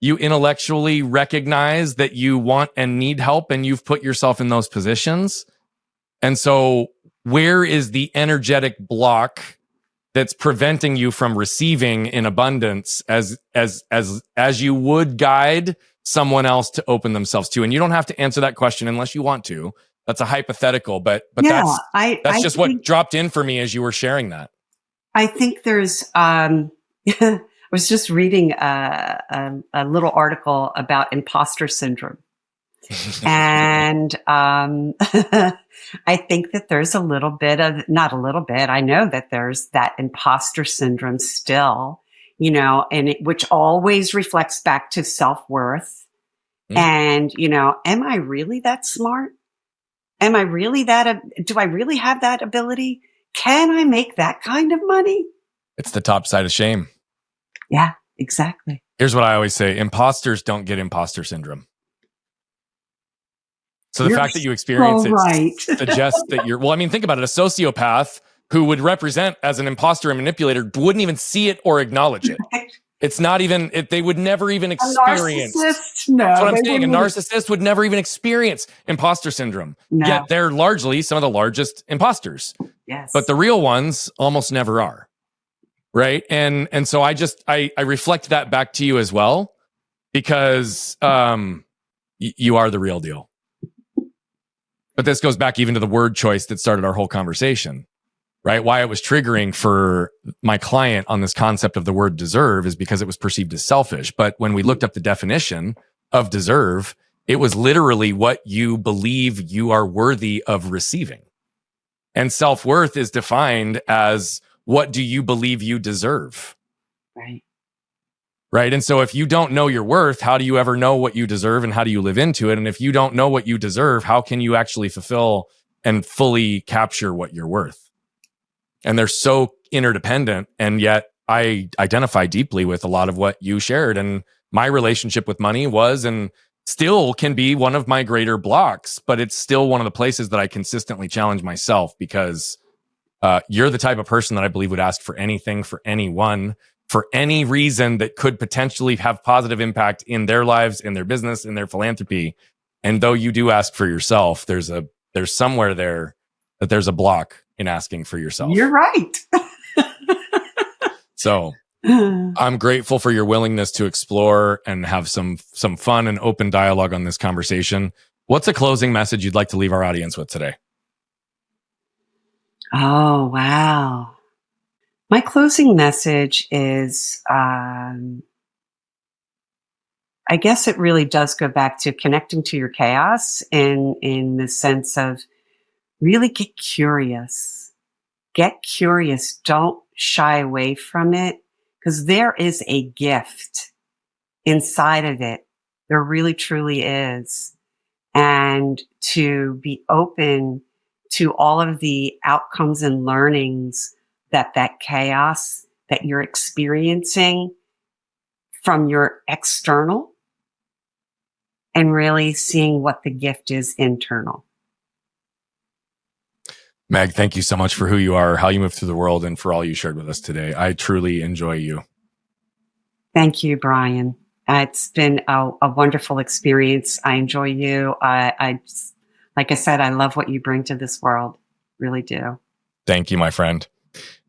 You intellectually recognize that you want and need help and you've put yourself in those positions. And so where is the energetic block that's preventing you from receiving in abundance as you would guide someone else to open themselves to? And you don't have to answer that question unless you want to. That's a hypothetical, but Yeah, that's just what dropped in for me as you were sharing that. I think there's I was just reading a little article about imposter syndrome. And I think that there's a little bit of, not a little bit, I know that there's that imposter syndrome still, and which always reflects back to self-worth. And, am I really that smart? Am I really do I really have that ability? Can I make that kind of money? It's the top side of shame. Yeah, exactly. Here's what I always say. Imposters don't get imposter syndrome. So the fact that you experience it suggests that think about it. A sociopath who would represent as an imposter and manipulator wouldn't even see it or acknowledge it. It's not even, they would never even experience. A narcissist? No. That's what I'm saying. A narcissist would never even experience imposter syndrome. No. Yet they're largely some of the largest imposters. Yes. But the real ones almost never are. Right. And so I reflect that back to you as well, because you are the real deal. But this goes back even to the word choice that started our whole conversation, right? Why it was triggering for my client on this concept of the word deserve is because it was perceived as selfish. But when we looked up the definition of deserve, it was literally what you believe you are worthy of receiving. And self-worth is defined as what do you believe you deserve? Right. Right. And so if you don't know your worth, how do you ever know what you deserve and how do you live into it? And if you don't know what you deserve, how can you actually fulfill and fully capture what you're worth? And they're so interdependent. And yet I identify deeply with a lot of what you shared. And my relationship with money was and still can be one of my greater blocks, but it's still one of the places that I consistently challenge myself because you're the type of person that I believe would ask for anything, for anyone, for any reason that could potentially have positive impact in their lives, in their business, in their philanthropy. And though you do ask for yourself, there's somewhere there that there's a block in asking for yourself. You're right. So I'm grateful for your willingness to explore and have some fun and open dialogue on this conversation. What's a closing message you'd like to leave our audience with today? Oh, wow. My closing message is, I guess it really does go back to connecting to your chaos in the sense of really get curious. Get curious. Don't shy away from it because there is a gift inside of it. There really, truly is. And to be open to all of the outcomes and learnings that chaos that you're experiencing from your external and really seeing what the gift is internal. Meg, thank you so much for who you are, how you move through the world, and for all you shared with us today. I truly enjoy you. Thank you, Brian. It's been a wonderful experience. I enjoy you. Like I said, I love what you bring to this world. Really do. Thank you, my friend.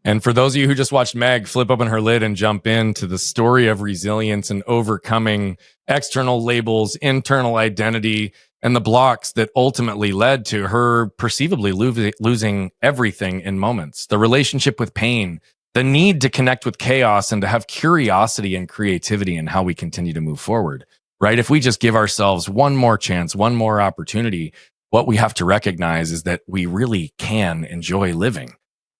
And for those of you who just watched Meg flip open her lid and jump into the story of resilience and overcoming external labels, internal identity, and the blocks that ultimately led to her perceivably losing everything in moments, the relationship with pain, the need to connect with chaos and to have curiosity and creativity in how we continue to move forward, right? If we just give ourselves one more chance, one more opportunity, what we have to recognize is that we really can enjoy living,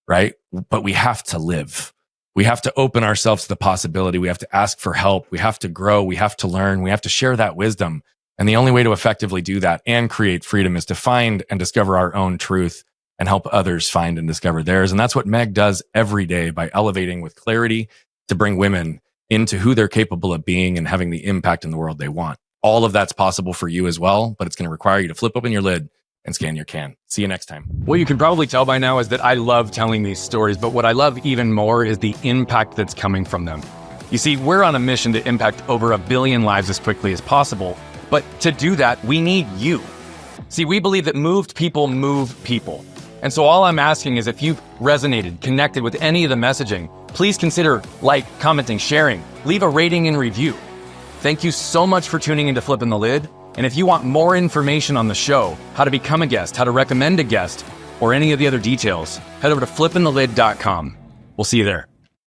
right? But we have to live. We have to open ourselves to the possibility. We have to ask for help. We have to grow. We have to learn. We have to share that wisdom. And the only way to effectively do that and create freedom is to find and discover our own truth and help others find and discover theirs. And that's what Meg does every day by elevating with clarity to bring women into who they're capable of being and having the impact in the world they want. All of that's possible for you as well, but it's going to require you to flip open your lid and scan your can. See you next time. What you can probably tell by now is that I love telling these stories, but what I love even more is the impact that's coming from them. You see, we're on a mission to impact over 1 billion lives as quickly as possible, but to do that, we need you. See, we believe that moved people move people. And so all I'm asking is if you've resonated, connected with any of the messaging, please consider commenting, sharing, leave a rating and review. Thank you so much for tuning into Flipping the Lid. And if you want more information on the show, how to become a guest, how to recommend a guest, or any of the other details, head over to flippingthelid.com. We'll see you there.